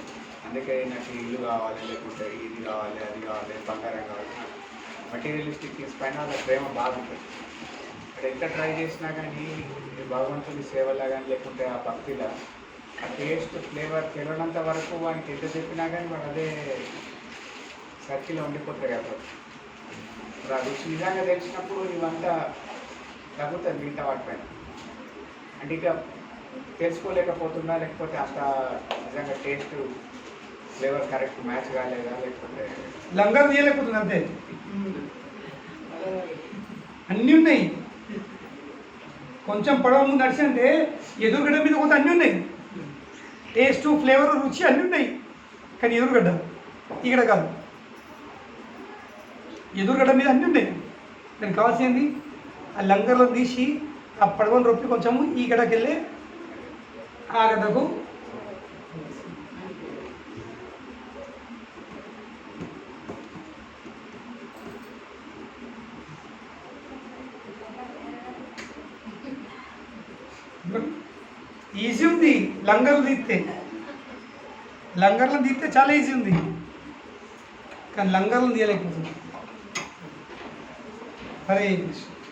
అందుకే నాకు ఇల్లు కావాలి, లేకుంటే ఇది కావాలి, అది కావాలి, బంగారం కావాలి, మెటీరియలిస్టిక్ థింగ్స్ పైన వాళ్ళ ప్రేమ బాగుంటుంది. ఇక్కడ ఎంత ట్రై చేసినా కానీ భగవంతుడి సేవలా కానీ లేకుంటే ఆ భక్తిలా ఆ టేస్ట్ ఫ్లేవర్ తెలియనంత వరకు వానికి ఎంత చెప్పినా కానీ వాడు అదే సర్కిల్లో ఉండిపోతారు కదా. ఇప్పుడు ఆ రుచి నిజంగా తెలిసినప్పుడు ఇవంతా తగ్గుతుంది మిగతా వాటిపైన. అంటే ఇక తెలుసుకోలేకపోతుందా, లేకపోతే అంత నిజంగా టేస్ట్ ఫ్లేవర్ కరెక్ట్ మ్యాచ్ కాలేదా, లేకపోతే లంగర్ తీయలేకపోతుంది అంతే. అన్నీ ఉన్నాయి. కొంచెం పడవ ముందు నడిచి అంటే ఎదురుగడ్డ మీద కొంత అన్నీ ఉన్నాయి. టేస్టు, ఫ్లేవర్, రుచి అన్నీ ఉన్నాయి. కానీ ఎదురుగడ్డ ఇక్కడ కాదు. ఎదురుగడ్డ మీద అన్నీ ఉన్నాయి. దానికి కావాల్సింది ఆ లంగర్లో తీసి ఆ పడవను రొప్పి కొంచెము ఈ గడ్డకి వెళ్ళి ఆ గడ్డకు ఈజీ ఉంది. లంగర్లు తీస్తే చాలా ఈజీ ఉంది, కానీ లంగర్లు తీయలేకపోతుంది. హరే కృష్ణ.